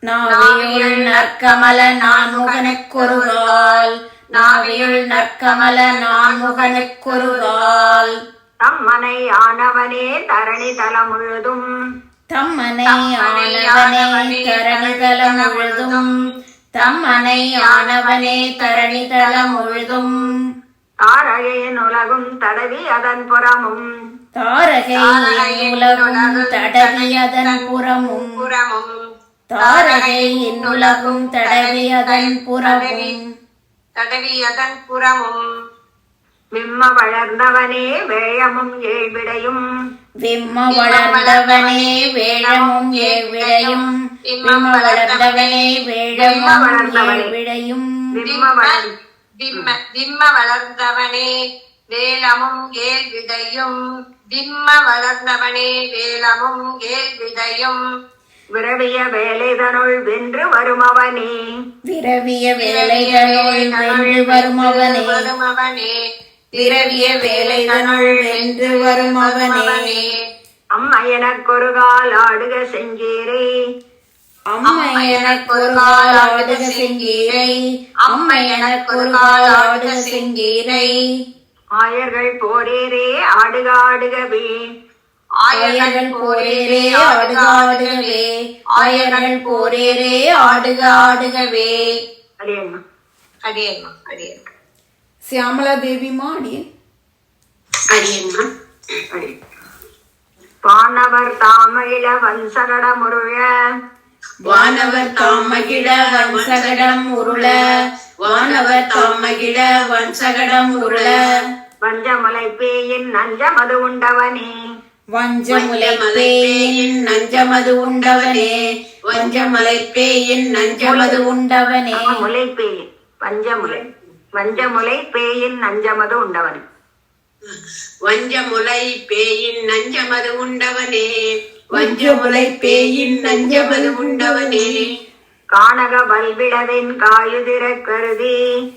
நாவியுள் நற்கமல நான்முகனுக்கொரு கால். நாவியுள் நற்கமல நான்முகனுக்கொரு கால். தம்மனை ஆனவனே தரணி தலம் முழுதும். தம்மனை ஆனவனே தரணிதலம் முழுதும். தம்மனை ஆனவனே தரணிதலம் முழுதும். தாரகையின் உலகும் தடவி அதன் புறமும். தாரகை உலகும் தடவி அதன் புறமும். தாரகை உலகும் தடவி அதன் புறமும். விம்ம வளர்ந்தவனே வேழமும் ஏழ்விடையும். விம்ம வளர்ந்தவனே வேழமும் ஏழ்விடையும். விம்ம வளர்ந்தவனே வேழமும் ஏழ்விடையும். திம்ம வளர்ந்தவனே வேலமும் ஏழ் விதையும். திம்ம வளர்ந்தவனே வேலமும் ஏழ் விதையும். விரவிய வேலைதனுள் வென்று வருமவனே. விரவிய வேலைதனுள் வென்று வருமவனே. விரவிய வேலைதனுள் வென்று வருமவனே. அம்மா எனக்கொரு கால் ஆடுக செங்கீரை. அம்மை எனக்கொரு கால் ஆடுக செங்கீரை. அம்மை எனக்கொரு கால் ஆடுக செங்கீரை. ஆயர்கள் போரேரே ஆடுக ஆடுகவே. ஆயர்கள் போரேரே ஆடுக ஆடுகவே. ஆயர்கள் போரேரே ஆடுக ஆடுகவே. அடியேம்மா. அடியேம்மா அடியேம்மா శ్యామలా దేవి మాడి அடியேம்மா. வானவர் தாமகிழ வன்சகட முருழ. வானவர் தாமகிழ வன்சகடம் உருள. வானவர் தாமகிழ வன்சகடம் உருள. வஞ்சமுலை பேயின் நஞ்சமது உண்டவனே. வஞ்சமுலைப்பேயின் நஞ்சமது உண்டவனே. வஞ்சமலைப்பேயின் நஞ்சமது உண்டவனே. முலைப்பே வஞ்சமுலை. வஞ்சமுலை பேயின் நஞ்சமது உண்டவனே. வஞ்சமுலை பேயின் நஞ்சமது உண்டவனே. வஞ்சமுலை பேயின் நஞ்சமது உண்டவனே. கானக வல்விடவின் காயுதிர கருதி.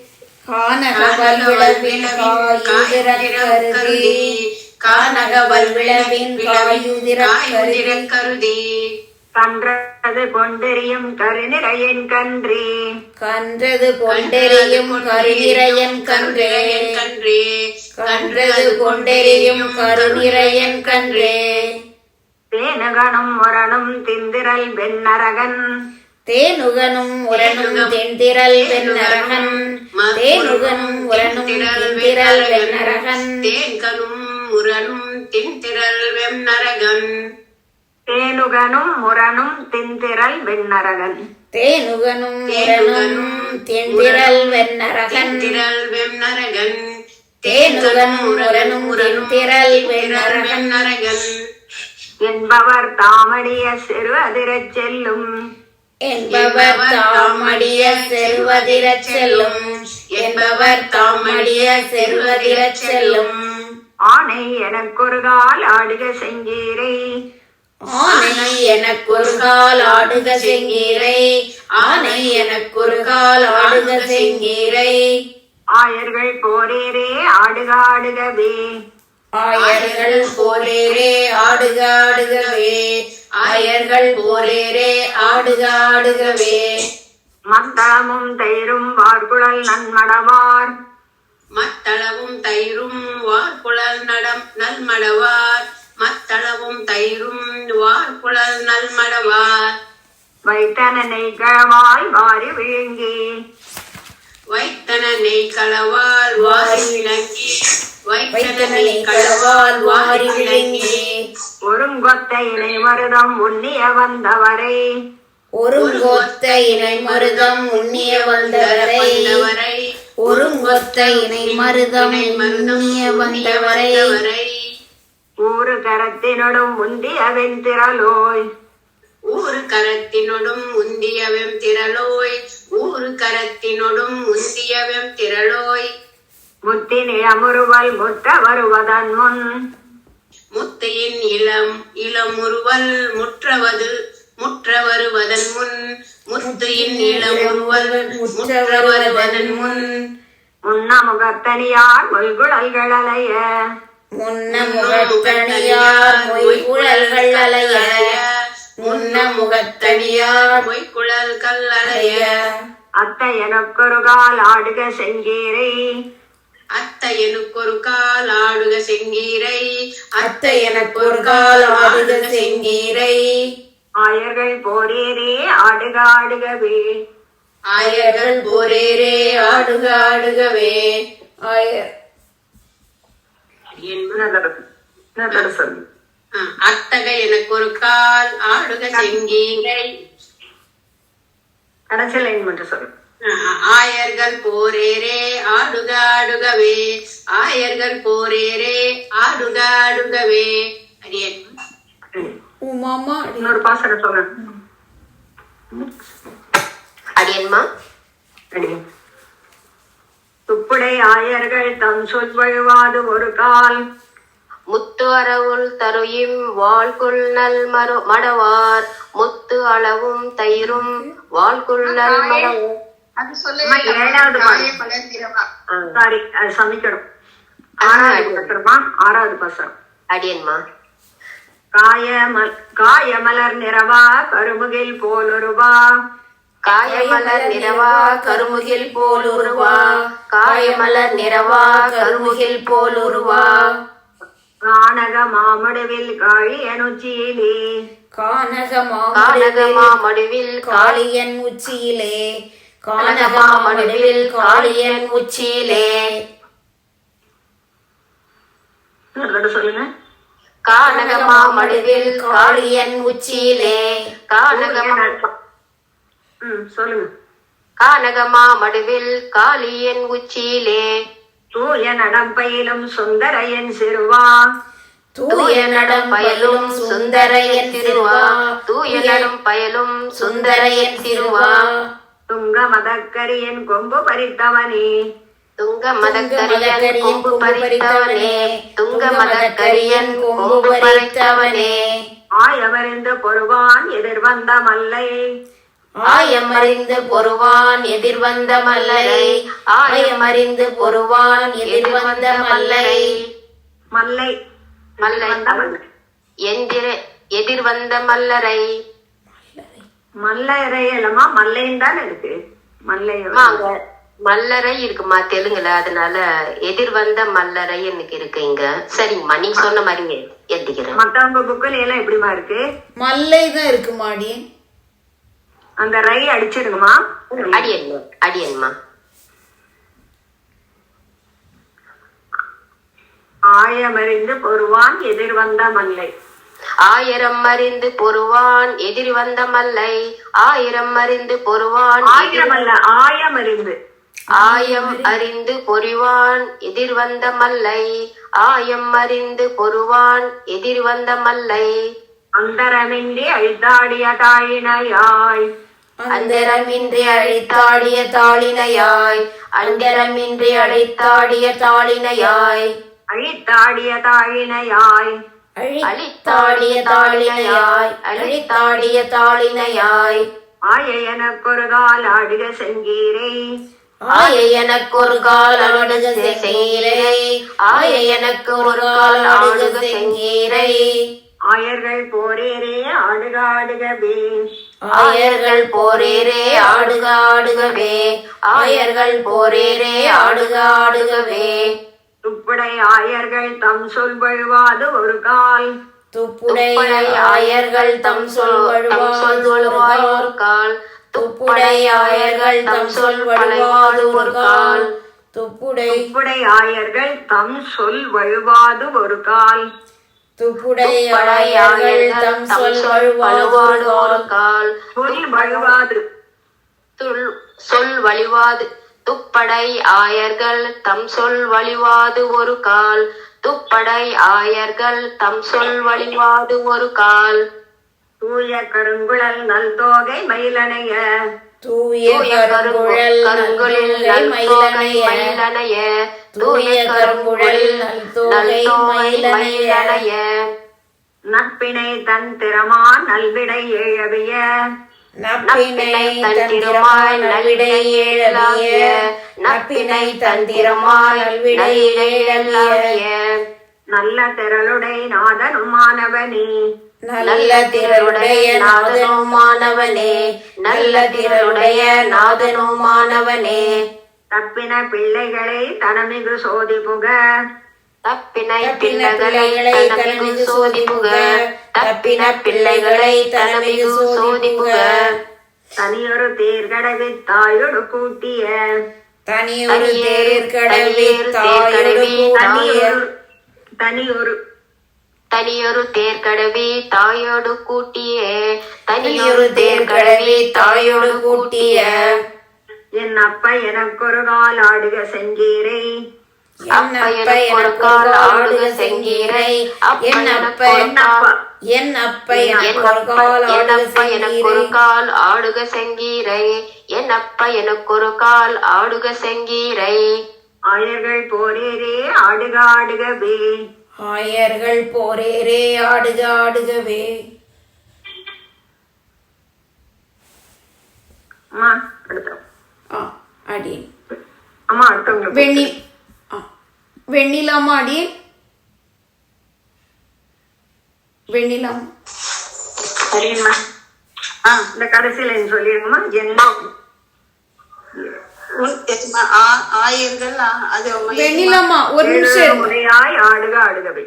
கானக வல்விளவின் காயுதிரக் கருதி. கானக வல்விளவின் காயுதிரக் கருதி. கன்றது கொண்டெறியும் கருநிறையின் கன்றி. கன்றது கொண்டெறியும் கருநிறையன் கன்றே. கன்றது கொண்டெறியும் கருநிறையன் கன்றே. தேனுகனும் முரணும் திந்திரல் வெண்ணரகன். தேனுகனும் உரனும் தென்திரல் வெண்ணரகன். தேனுகனும் உரனும் தென்திரல் வெண்ணரகன். தேன்கனும் உரனும் தின்திரல் வெண்ணரகன். தேனுகனும் முரணும் திந்திரல் வெண்ணரகன். தேனுகனும் உரனும் தென்திரல் வெண்ணரகன். திரள் வெண்ணரகன். தேனுகனும் உரனும் தென்திரல் வெண்ணரகன். வெண்ணரகன். என்பவர் தாமடிய சிறு அதிரச் செல்லும். என்பவர் தாமடிய செல்வதிரச் செல்லும். என்பவர் தாமடிய செல்வதிரச் செல்லும். ஆனை எனக்கொரு கால் ஆடுக செங்கீரை. ஆனை எனக்கொரு கால் ஆடுக செங்கீரை. ஆனை எனக்கொரு கால் ஆடுக செங்கீரை. ஆயர்கள் போரேரே ஆடுக ஆடுகவே. ஆயர்கள் போரேரே ஆடுக ஆடுகவே. ஆயர்கள் போரேரே ஆடுக ஆடுகவே. மத்தளமும் தயிரும் வார்குழல் நன்மடவார். மத்தளவும் தயிரும் வார்குழல் நல்மடவார். மத்தளவும் தயிரும் வார்குழல் நல்மடவார். வைத்தன நெய்களவால் வாரி விழுங்கி. வைத்தன நெய் களவால் வாரி விளங்கி. வைத்தன நெய் களவால் வாரி விளங்கி. ஒருங்கொத்த இணை மருதம் உண்ணிய வந்தவரை. ஒருங்கொத்த இணை மருதம் உண்ணிய வந்தவரை. ஒருங்கொத்த இணை மருதம் உண்ணிய வந்தவரை. ஊரு கரத்தினொடும் உந்திய வெண்திரலோய். ஊரு கரத்தினொடும் உந்தியவெம் திரளோய். ஊரு கரத்தினொடும் உந்தியவெம் திரளோய். முத்தி நிழமுறுவல் முற்ற வருவதன் முன். முத்தையின் இளமுறுவல் முற்ற வருவதன் முன் முத்து இந்நிலம் ஒருவர் முற்ற வருவதன் முன் முன்ன முகத்தனியார் மொய்குழல்கள் அலைய முன்ன முகத்தணியார் மொய்குழல்கள் அலைய முன்ன முகத்தணியார் மொய்குழல்கள் அலைய அத்தை எனக்கொரு கால் ஆடுக செங்கீரை அத்தை எனக்கொரு கால் ஆடுக செங்கீரை அத்தை எனக்கொரு கால் ஆடுக செங்கீரை ஆயர்கள் போரேரே ஆடுக ஆடுகவே ஆயர்கள் போரேரே ஆடுக ஆடுகவே ஆயர் சொல்லு அத்தக எனக்கொரு கால் ஆடுக செங்கீரை கடைசி லைன் மட்டும் சொல்லு. ஆயர்கள் போரேரே ஆடுக ஆடுகவே ஆயர்கள் போரேரே ஆடுக ஆடுகவே. அடியேன் உமாமா அடி. இன்னொரு பாசனம் சொல்லு. அடியன்மா. துப்புடை ஆயர்கள் தம் சொல் வழுவாது ஒரு கால் முத்து அரவுள் தருயும் வாழ்குள் நல் மடவார் முத்து அளவும் தயிரும் வாழ்குள் நல் மடவார். ஏழாவது சாரி சமைக்கணும். ஆறாவது பத்திரமா, ஆறாவது பாசனம். அடியன்மா. காயமலர் நிறவா கருமுகில் போலுருவா காயமலர் நிறவா கருமுகில் போலுருவா காயமலர் நிறவா கருமுகில் போலுருவா கானக மாமடுவில் காழியன் உச்சியிலே கானகமா மடுவில் காளியன் உச்சியிலே கானகமா மடுவில் காளியன் உச்சியிலே சொல்லுங்க. கானகமா மடுவில் காளியன் உச்சியிலே சொல்லுங்க. கானகமா மடுவில் காளியன் உச்சியிலே தூய நடம்பயிலும் சுந்தரையன் சிறுவா தூய நடம் பயலும் சுந்தரையன் திருவா தூய நடும் பயலும் சுந்தரையன் திருவா துங்க மதக்கரியன் கொம்பு பறித்தவனே துங்க மதக்கரியன் கொம்பு பறித்தவனே துங்க மதக்கரியன் கொம்பு பறித்தவனே ஆயமறிந்து பொறுவான் எதிர்வந்த மல்லை ஆயமறிந்து பொறுவான் எதிர்வந்த மல்லரை ஆயமறிந்து பொறுவான் எதிர்வந்த மல்லரை மல்லை மல்லை எதிர்வந்த மல்லரை மல்லரை இல்லமா மல்லைன்னு தான் இருக்கு. மல்லை மல்லரை இருக்குமா தெலுங்குல, அதனால எதிர்வந்த மல்லரை எனக்கு இருக்கு இங்க. சரிங்கம்மா, நீங்க சொன்ன மாதிரி எழுதிக்கிறேன். மத்தவங்க புக்குல எல்லாம் எப்படிமா இருக்கு? மல்லை தான் இருக்கு மாடி. அந்த ரை அடிச்சிருங்கம்மா. அடியன்மா. ஆயமறிந்து பொறுவான் எதிர்வந்த மல்லை ஆயிரம் அறிந்து பொறுவான் எதிர் வந்த மல்லை ஆயிரம் அறிந்து பொறுவான் ஆயிரம் அல்ல ஆயமறிந்து ஆயம் அறிந்து பொறிவான் எதிர் வந்த மல்லை ஆயம் அறிந்து பொறுவான் எதிர் வந்த மல்லை அந்தரமின்றி அழித்தாடிய தாழினையாய் அந்தரமின்றி அழைத்தாடிய தாளினையாய் அந்தரமின்றி அழைத்தாடிய தாளினையாய் அழித்தாடிய தாழினையாய் அழித்தாடிய தாளினையாய் அழித்தாடிய தாளினையாய் ஆய எனக்கொரு கால் ஆடுக செங்கீரை ஆய எனக்கொரு கால் ஆடுக செங்கீரை ஆய எனக்கு ஒரு கால் ஆடுக செங்கீரை ஆயர்கள் போரேரே ஆடுக ஆடுகவே ஆயர்கள் போரேரே ஆடுக ஆடுகவே ஆயர்கள் போரேரே ஆடுக ஆடுகவே துப்புடை ஆயர்கள் தம் சொல் வழுவாது ஒரு கால் துப்புடை ஆயர்கள் தம் சொல் வழுவாது ஒரு கால் துப்புடை ஆயர்கள் தம் சொல் வழுவாது ஒரு கால் துப்புடை ஆயர்கள் தம் சொல் வழுவாது ஒரு கால் துப்புடை ஆயர்கள் தம் சொல் வழுவாது ஒரு கால் சொல் வழுவாது சொல் வழிவாது துப்படை ஆயர்கள் தம் சொல் வழிவாது ஒரு கால் துப்படை ஆயர்கள் தம் சொல் வழிவாது ஒரு கால் தூய கருங்குழல் நல் தோகை மயிலனைய தூய கருங்குழல் மயிலனைய தூய கருங்குழல் நல் தோகை மயிலனைய நட்பினை தன் திறமான் நல்விடை ஏழவிய நப்பினை தந்திரமாய் நல்விடை ஏழவிய நப்பினை தந்திரமாய் நல்விடை ஏழவிய நல்ல திரளுடை நாதனுமானவனே நல்ல திரளுடைய நாதனுமானவனே நல்ல திரளுடைய நாதனுமானவனே தப்பின பிள்ளைகளை தனமிகு சோதி புக தப்பினை தப்பின பிள்ளைகளை தனமிகு சோதி புக தப்பின பிள்ளைகளை தனமிகு சோதி புக தனியொரு தேர்கடவி தாயொடு கூட்டிய தனியொரு தேர் கடவி தாயொடு கூட்டிய தனியொரு தனியொரு தேர்கடவி தாயோடு கூட்டிய தனியொரு தேர் கடவி தாயோடு கூட்டிய என் அப்ப எனக்கொரு கால் ஆடுக செங்கீரை அப்ப எனக்கொரு ஆடுக செங்கீரை என் அப்ப என் அப்ப எனக்கொரு கால் ஆடுக எனக்கொரு செங்கீரை கால் ஆடுக செங்கீரை என் அப்ப எனக்கொரு கால் ஆடுக செங்கீரை ஆயர்கள் போரேரே ஆடுக ஆடுகவே ஆயர்கள் போரேரே ஆடுக ஆடுகவே அம்மா அடுத்தோம் அடி அம்மா அடுத்தவங்க வெண்ணி வெண்ணிலாமா அடி வெண்ணிலாம் சரிம்மா இந்த கடைசியில சொல்லிடுங்கம்மா என்ன ஆயர்கள் அது வெண்ணிலாமா ஒரு நிமிஷம் இருங்க. முறையாய் ஆடுக ஆடுகவை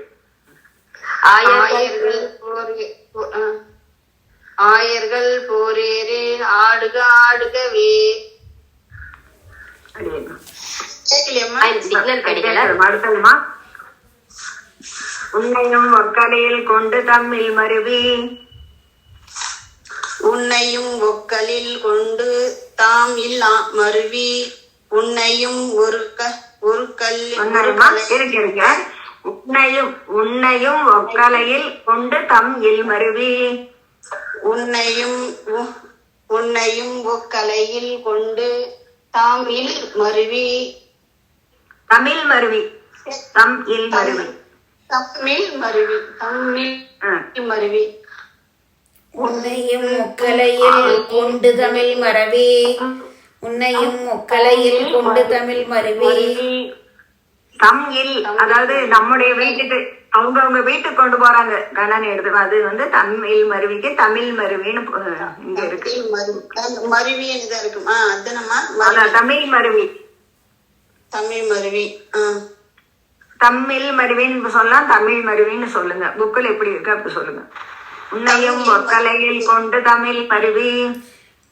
ஆயர்கள் போரேரே ஆடுக ஆடுகவே கேட்கலையம்மா சிக்னல் கிடைக்கல. அடுத்ததுமா உன்னையும் ஒக்கலையில் கொண்டு தம்மில் மருவி உன்னையும் ஒக்கலில் கொண்டு தாம் இல்லா மருவி உன்னையும் ஒரு சொன்னதுமா இருக்க உன்னையும் ஒக்கலையில் கொண்டு தம் இல் மருவி உன்னையும் ஒக்கலையில் கொண்டு தாம் இல் மருவி தமிழ் மருவி தம் இல் மருவி தம்மில் மருவி தம்மில் மருவி உன்னையும் முக்கலையில் கொண்டு தமிழ் மரவி உன்னையும் முக்கலையில் கொண்டு தமிழ் மருவி தம் இல் அதாவது நம்முடைய வீட்டுக்கு அவங்க வீட்டுக்கு கொண்டு போறாங்க கணன் எடுத்து அது வந்து தமிழ் மருவிக்கு தமிழ் மருவின்னு இங்க இருக்கு மருவி தான் இருக்குமா அதுனமா தமிழ் மருவி தமிழ் மருவி தமிழ் மருவின்னு சொல்லலாம் தமிழ் மருவின்னு சொல்லுங்க புக்கில் எப்படி இருக்கு அப்படி சொல்லுங்க உன்னையும் ஒக்கலையில் கொண்டு தமிழ் மருவி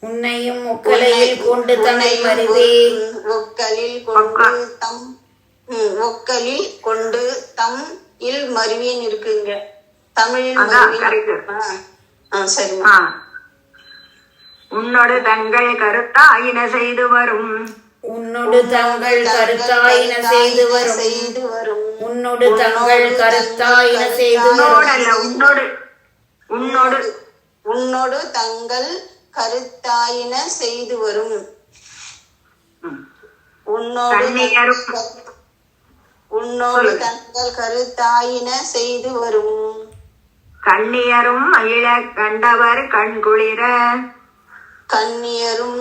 உன்னையும் முக்கலையில் கொண்டு தமிழ் மருவி ஒக்கலில் கொண்டு தம் இல் மருவின்னு இருக்குங்க தமிழில் சரி உன்னோடு தங்கள் கருத்தாயின செய்து வரும் உன்னோடு தங்கள் கருத்தாயின செய்து வரும் உன்னோடு தங்கள் கருத்தாயின செய்து வரும் உன்னோடு தங்கள் கருத்தாயின செய்து வரும் உன்னோடு தங்கள் கருத்தாயின செய்து வரும் கண்ணியரும் மகிழ கண்டவர் கண்குளிர கண்ணியரும்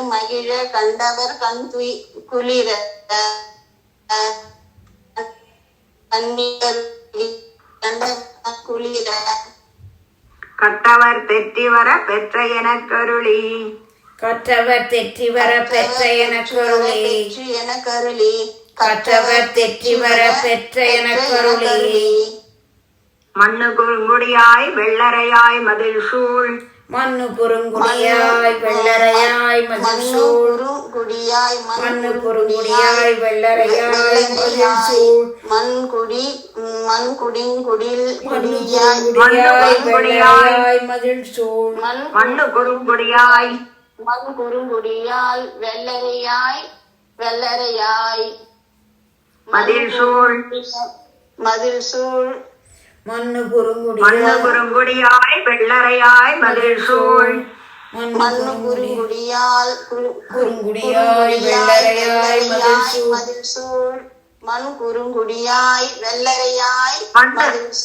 மகிழ கண்டவர் கண் குளிர கண்ணியர் கண்டவர் குளிர கற்றவர் தெற்றி வர பெற்ற எனக்கருளி கற்றவர் தெற்றி வர பெற்ற எனக்கருளி கற்றவர் தெற்றி வர பெற்ற எனக்கருளி மண்ணு குறுங்குடியாய் வெள்ளரையாய் மதில் சூழ் மண்ணு குறுங்குடியாய் வெள்ளரையாய் மதில் சூழ் மண்ணு குறுங்குடியாய் வெள்ளரையாய் மதில் சூழ் வெள்ளரையாய் மதில் சூழ் மண்ணு குறுங்குடியாய் வெள்ளரையாய் மதில் சூழ் மண்ணு குறுங்குடியாய் வெள்ளரையாய் மதில் சூழ் மண்ணு குறுங்குடியாய் வெள்ளரையாய் மதில் சூழ் மண் குறுங்குடியாய் வெள்ளரையாய்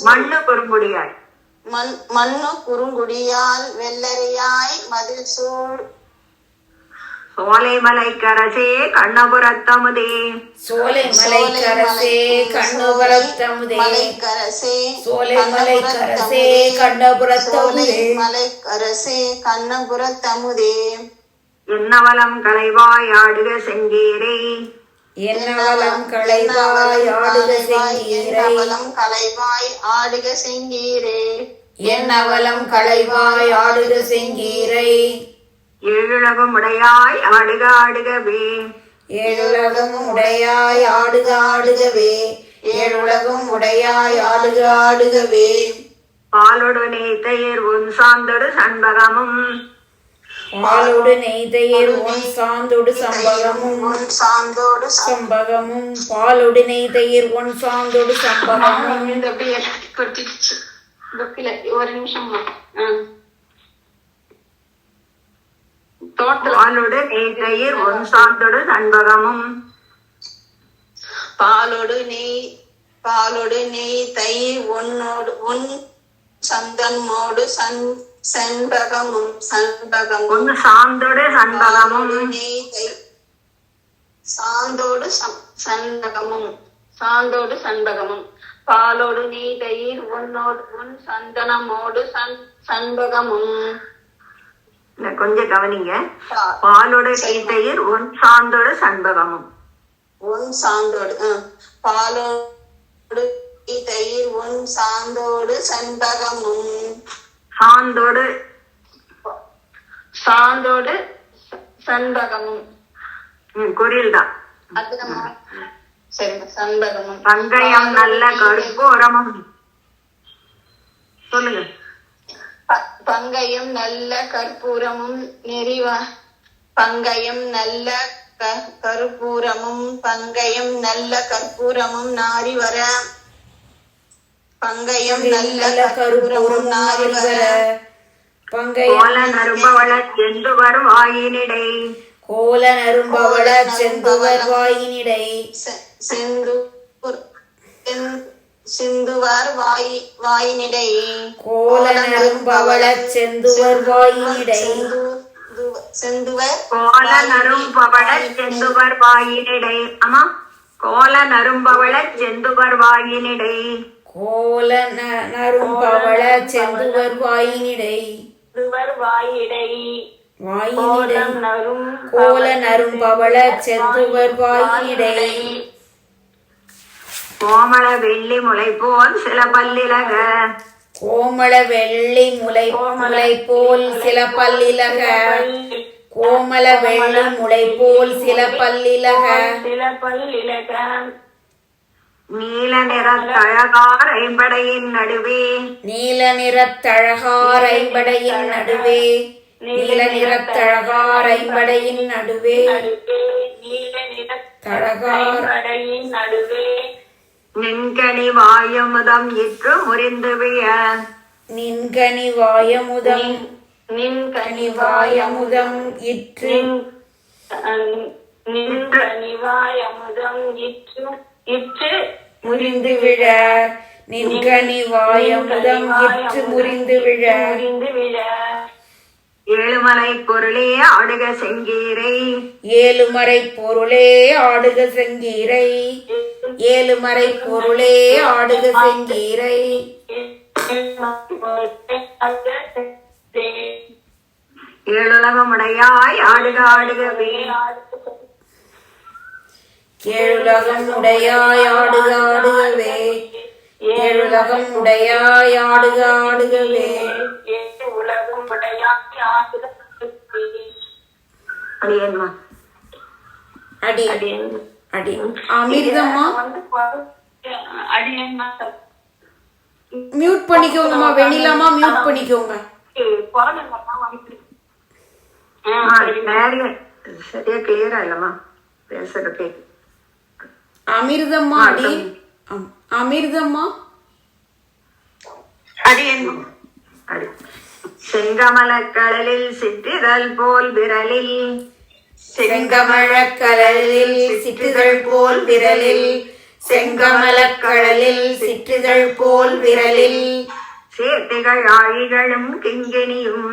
மண்ணு குறுங்குடியாய் மண்ணு குறுங்குடியால் வெள்ளரையாய் மதில் சூழ் சோலைமலைக்கரசே கண்ணபுரத்தமுதே சோலைமலைக்கரசே கண்ணபுரத்தமுதே மலைக்கரசே சோலைமலைக்கரசே கண்ணபுரத்தமுதே மலைக்கரசே கண்ணபுரத்தமுதே என்னவலம் களைவாய் ஆடுக செங்கீரை என்னவலம் களைவாய் ஆடுக செங்கீரை என்னவலம் களைவாய் ஆடுக செங்கீரே என்னவலம் களைவாய் ஆடுக செங்கீரை ஏழுலகம் உடையாய் ஆடுக ஆடுகவே ஏழுலகம் உடையாய் ஆடுக ஆடுகவே ஏழுலகம் உடையாய் ஆடுக ஆடுகவே பாலொடு நெய்தயிர் உன் சாந்தொடு சண்பகமும் பாலோடு நெய்தயிர் ஒன் சாந்தோடு சம்பகமும் உன் சாந்தோடு சம்பகமும் பாலோடு நெய்தயிர் ஒன் சாந்தோடு சம்பகமும் இந்த அப்படியே கொட்டிடுச்சு புக்கில ஒரு நிமிஷம் பாலொடு நெய்தயிர் உன் சாந்தொடு சண்பகமும் பாலோடு நெய் தயிர் உன்னோடு உன் சந்தன்மோடு செண்பகமும் உன் சாந்தொடு சண்பகமும் சாந்தோடு சண்பகமும் பாலோடு நெய் தயிர் உன்னோடு உன் சந்தனமோடு சண்பகமும். கொஞ்சம் கவனிங்க. பாலோடு நெய்தயிர் உன் சாந்தோடு சண்பகமும். உன் சாந்தோடு பாலோடு நெய்தயிர் உன் சாந்தோடு சண்பகமும். சாந்தோடு சண்பகமும் குறில் தான். சரிங்க. சண்பகமும். பங்கயம் நல்ல கற்பூரமும். சொல்லுங்க. பங்கயம் நல்ல கற்பூரமும் பங்கயம் நல்ல கற்பூரமும் நாரி வர. பங்கயம் நல்ல கற்பூரமும் நாரி வர. கோல நரும்பவள செந்துவர் வாயினிடை. கோல நரும்பவள செந்துவர் வாயினிடை. சிந்துவர் வாயினிடை. கோல நரும்பவள செந்துவர் வாயினிடை. கோல நரும்பவள செந்துவர் வாயினிடை. ஆமா, கோல நரும்பவள செந்துவர் வாயினிடை. கோல நரும்பவள செந்துவர் வாயினிடை. கோல நரும்பவள செந்துவர் வாயினிடை. கோமள வெள்ளி முளை போல் சில பல்லிலக. கோமள வெள்ளி முளை போல் சில பல்லிலக. கோமள வெள்ளி முளை போல் சில பல்லிலக. நீல நிறத்தழகார் ஐம்படையின் நடுவே. நீல நிறத்தழகார் ஐம்படையின் நடுவே. நீல நிறத்தழகார் ஐம்படையின் நடுவே. தழகார் நின்கனி வாயமுதம் இற்று முறிந்து விழ. நின்கனி வாயமுதம் நின்கனி வாயமுதம் இற்று முறிந்து விழ. நின்கனி வாயமுதம் இற்று முறிந்து விழ. ஏழுமலை பொருளே ஆடுக செங்கீரை. ஏழுமறை பொருளே ஆடுக செங்கீரை. ஏழுமறை பொருளே ஆடுக செங்கீரை. ஏழுலகமுடையாய் ஆடுக ஆடுகவே. ஏழுலகம் உடையாய் ஆடுக ஆடுகவே. ஏழுலகம் உடையாய் ஆடுக ஆடுகவே. அடி அடி அமிர்தம்மா மியூட் பண்ணிக்கோங்கம்மா. வெண்ணிலாமா மியூட் பண்ணிக்கோங்க. சரியா கிளியரா இல்லம்மா பேசுறது. அமிர்தம்மா அடி. அமிர்தம்மா செங்கமல கடலில் சிற்றிதழ் போல் விரலில். செங்கமல கடலில் சிற்றிதழ் போல் விரலில். செங்கமலக் கடலில் சிற்றிதழ் போல் விரலில் சேத்திகள் ஆழிகளும் கிங்கிணியும்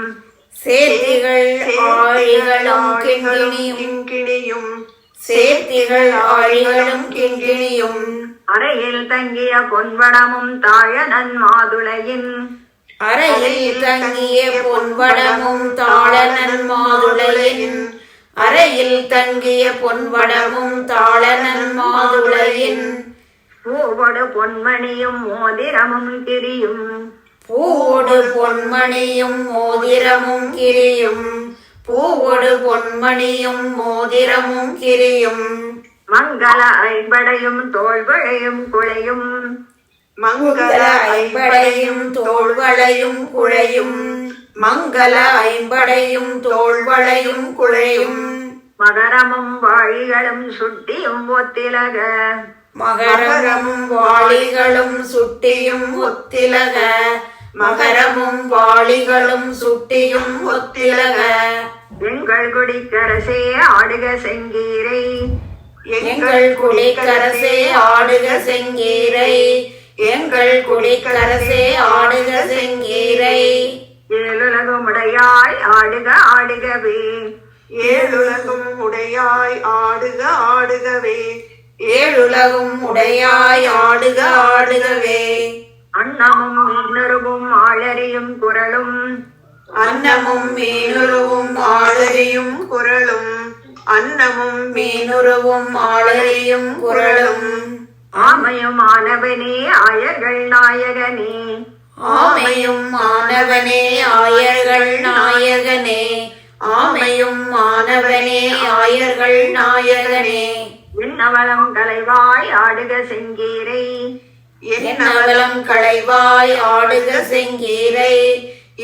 சேர்த்திகள் ஆழிகளும் கிண்கிணியும் சேர்த்திகள் ஆழிகளும் கிண்கிணியும் அறையில் தங்கிய பொன்வடமும் தாழனன் மாதுளையின் அறையில் தங்கிய பொன்வடமும் தாளனன் மாதுளையின் அறையில் தங்கிய பொன்வடமும் தாளனன் மாதுளையின் பூவொடு பொன்மணியும் மோதிரமும் கிரியும் பூவோடு பொன்மணியும் மோதிரமும் கிரியும் பூவோடு பொன்மணியும் மோதிரமும் கிரியும் மங்கள ஐம்படையும் தோள்வளையும் குழையும் மங்கள ஐம்படையும் தோள்வளையும் குழையும் மங்கள ஐம்படையும் தோள்வளையும் குழையும் மகரமும் வாழிகளும் சுட்டியும் ஒத்திலக மகரமும் வாளிகளும் சுட்டியும் ஒத்திலக மகரமும் வாளிகளும் சுட்டியும் ஒத்திலக எங்கள் குடிக்கரசே ஆடுக செங்கீரை எங்கள் குடிக்கரசே ஆடுக செங்கீரை எங்கள் குடிக்கரசே ஆடுக செங்கீரை ஏழுலகும் உடையாய் ஆடுக ஆடுகவே ஏழுலகும் உடையாய் ஆடுக ஆடுகவே ஏழுலகும் உடையாய் ஆடுக ஆடுகவே அன்னமும் மீனருவும் ஆளறியும் குரலும் அன்னமும் மீனுருவும் ஆளறியும் குரலும் அன்னமும் மீனுருவும் ஆளறியும் குரலும் ஆமையும் ஆனவனே ஆயர்கள் நாயகனே ஆமையும் மாணவனே ஆயர்கள் நாயகனே ஆமையும் மாணவனே ஆயர்கள் நாயகனே விண்ணவளம் கலைவாய் ஆடுக செங்கீரை என்னவலம் களைவாய் ஆடுக செங்கீரை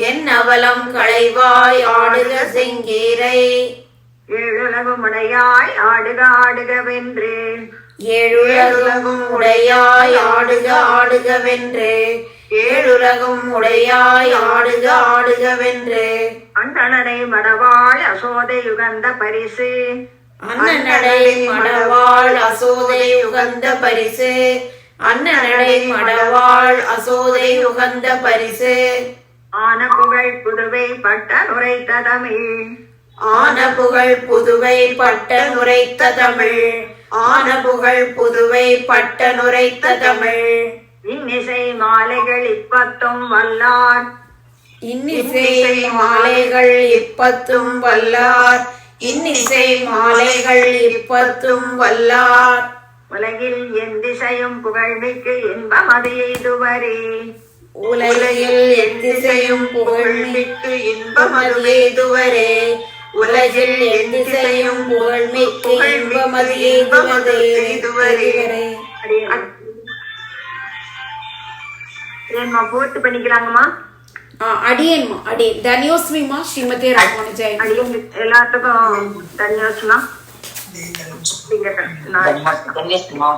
என்னவலம் களைவாய் ஆடுக செங்கீரை ஏழுலகும் உடையாய் ஆடுக ஆடுகவென்று ஏழுலகும் உடையாய் ஆடுக ஆடுகவென்று ஏழுலகும் உடையாய் ஆடுக ஆடுகவென்று அண்டனடை மடவாள் அசோதை யுகந்த பரிசு அண்ணனடை மடவாள் அசோதை உகந்த பரிசு அண்ணனடை மடவாள் அசோதை உகந்த பரிசு ஆன புகழ் புதுவை பட்ட நுரைத்த தமிழ் ஆன புகழ் புதுவை பட்ட நுரைத்த தமிழ் ஆன புகழ் புதுவை பட்ட நுரைத்த தமிழ் இன்னிசை மாலைகள் இப்பத்தும் வல்லார் இன்னிசை மாலைகள் இப்பத்தும் வல்லார் இன்னிசை மாலைகள் இப்பத்தும் வல்லார் உலகில் என் திசையும் புகழ்மிக்கு இன்பம் அது எய்துவரே உலகில் எத்திசையும் புகழ்மிக்கு இன்பமது எய்துவரே உலகில் எத்திசையும் புகழ்மிக்கு இன்பமது எய்துவரே ஏன்மா போட்டு பண்ணிக்கலாங்கம்மா அடியேன்மா அடியேன் தன்யோஸ்மிமா ஸ்ரீமதி ராமானுஜாய் அடியும் எல்லாத்துக்கும் தன்யோசனா தன்யஸ்மா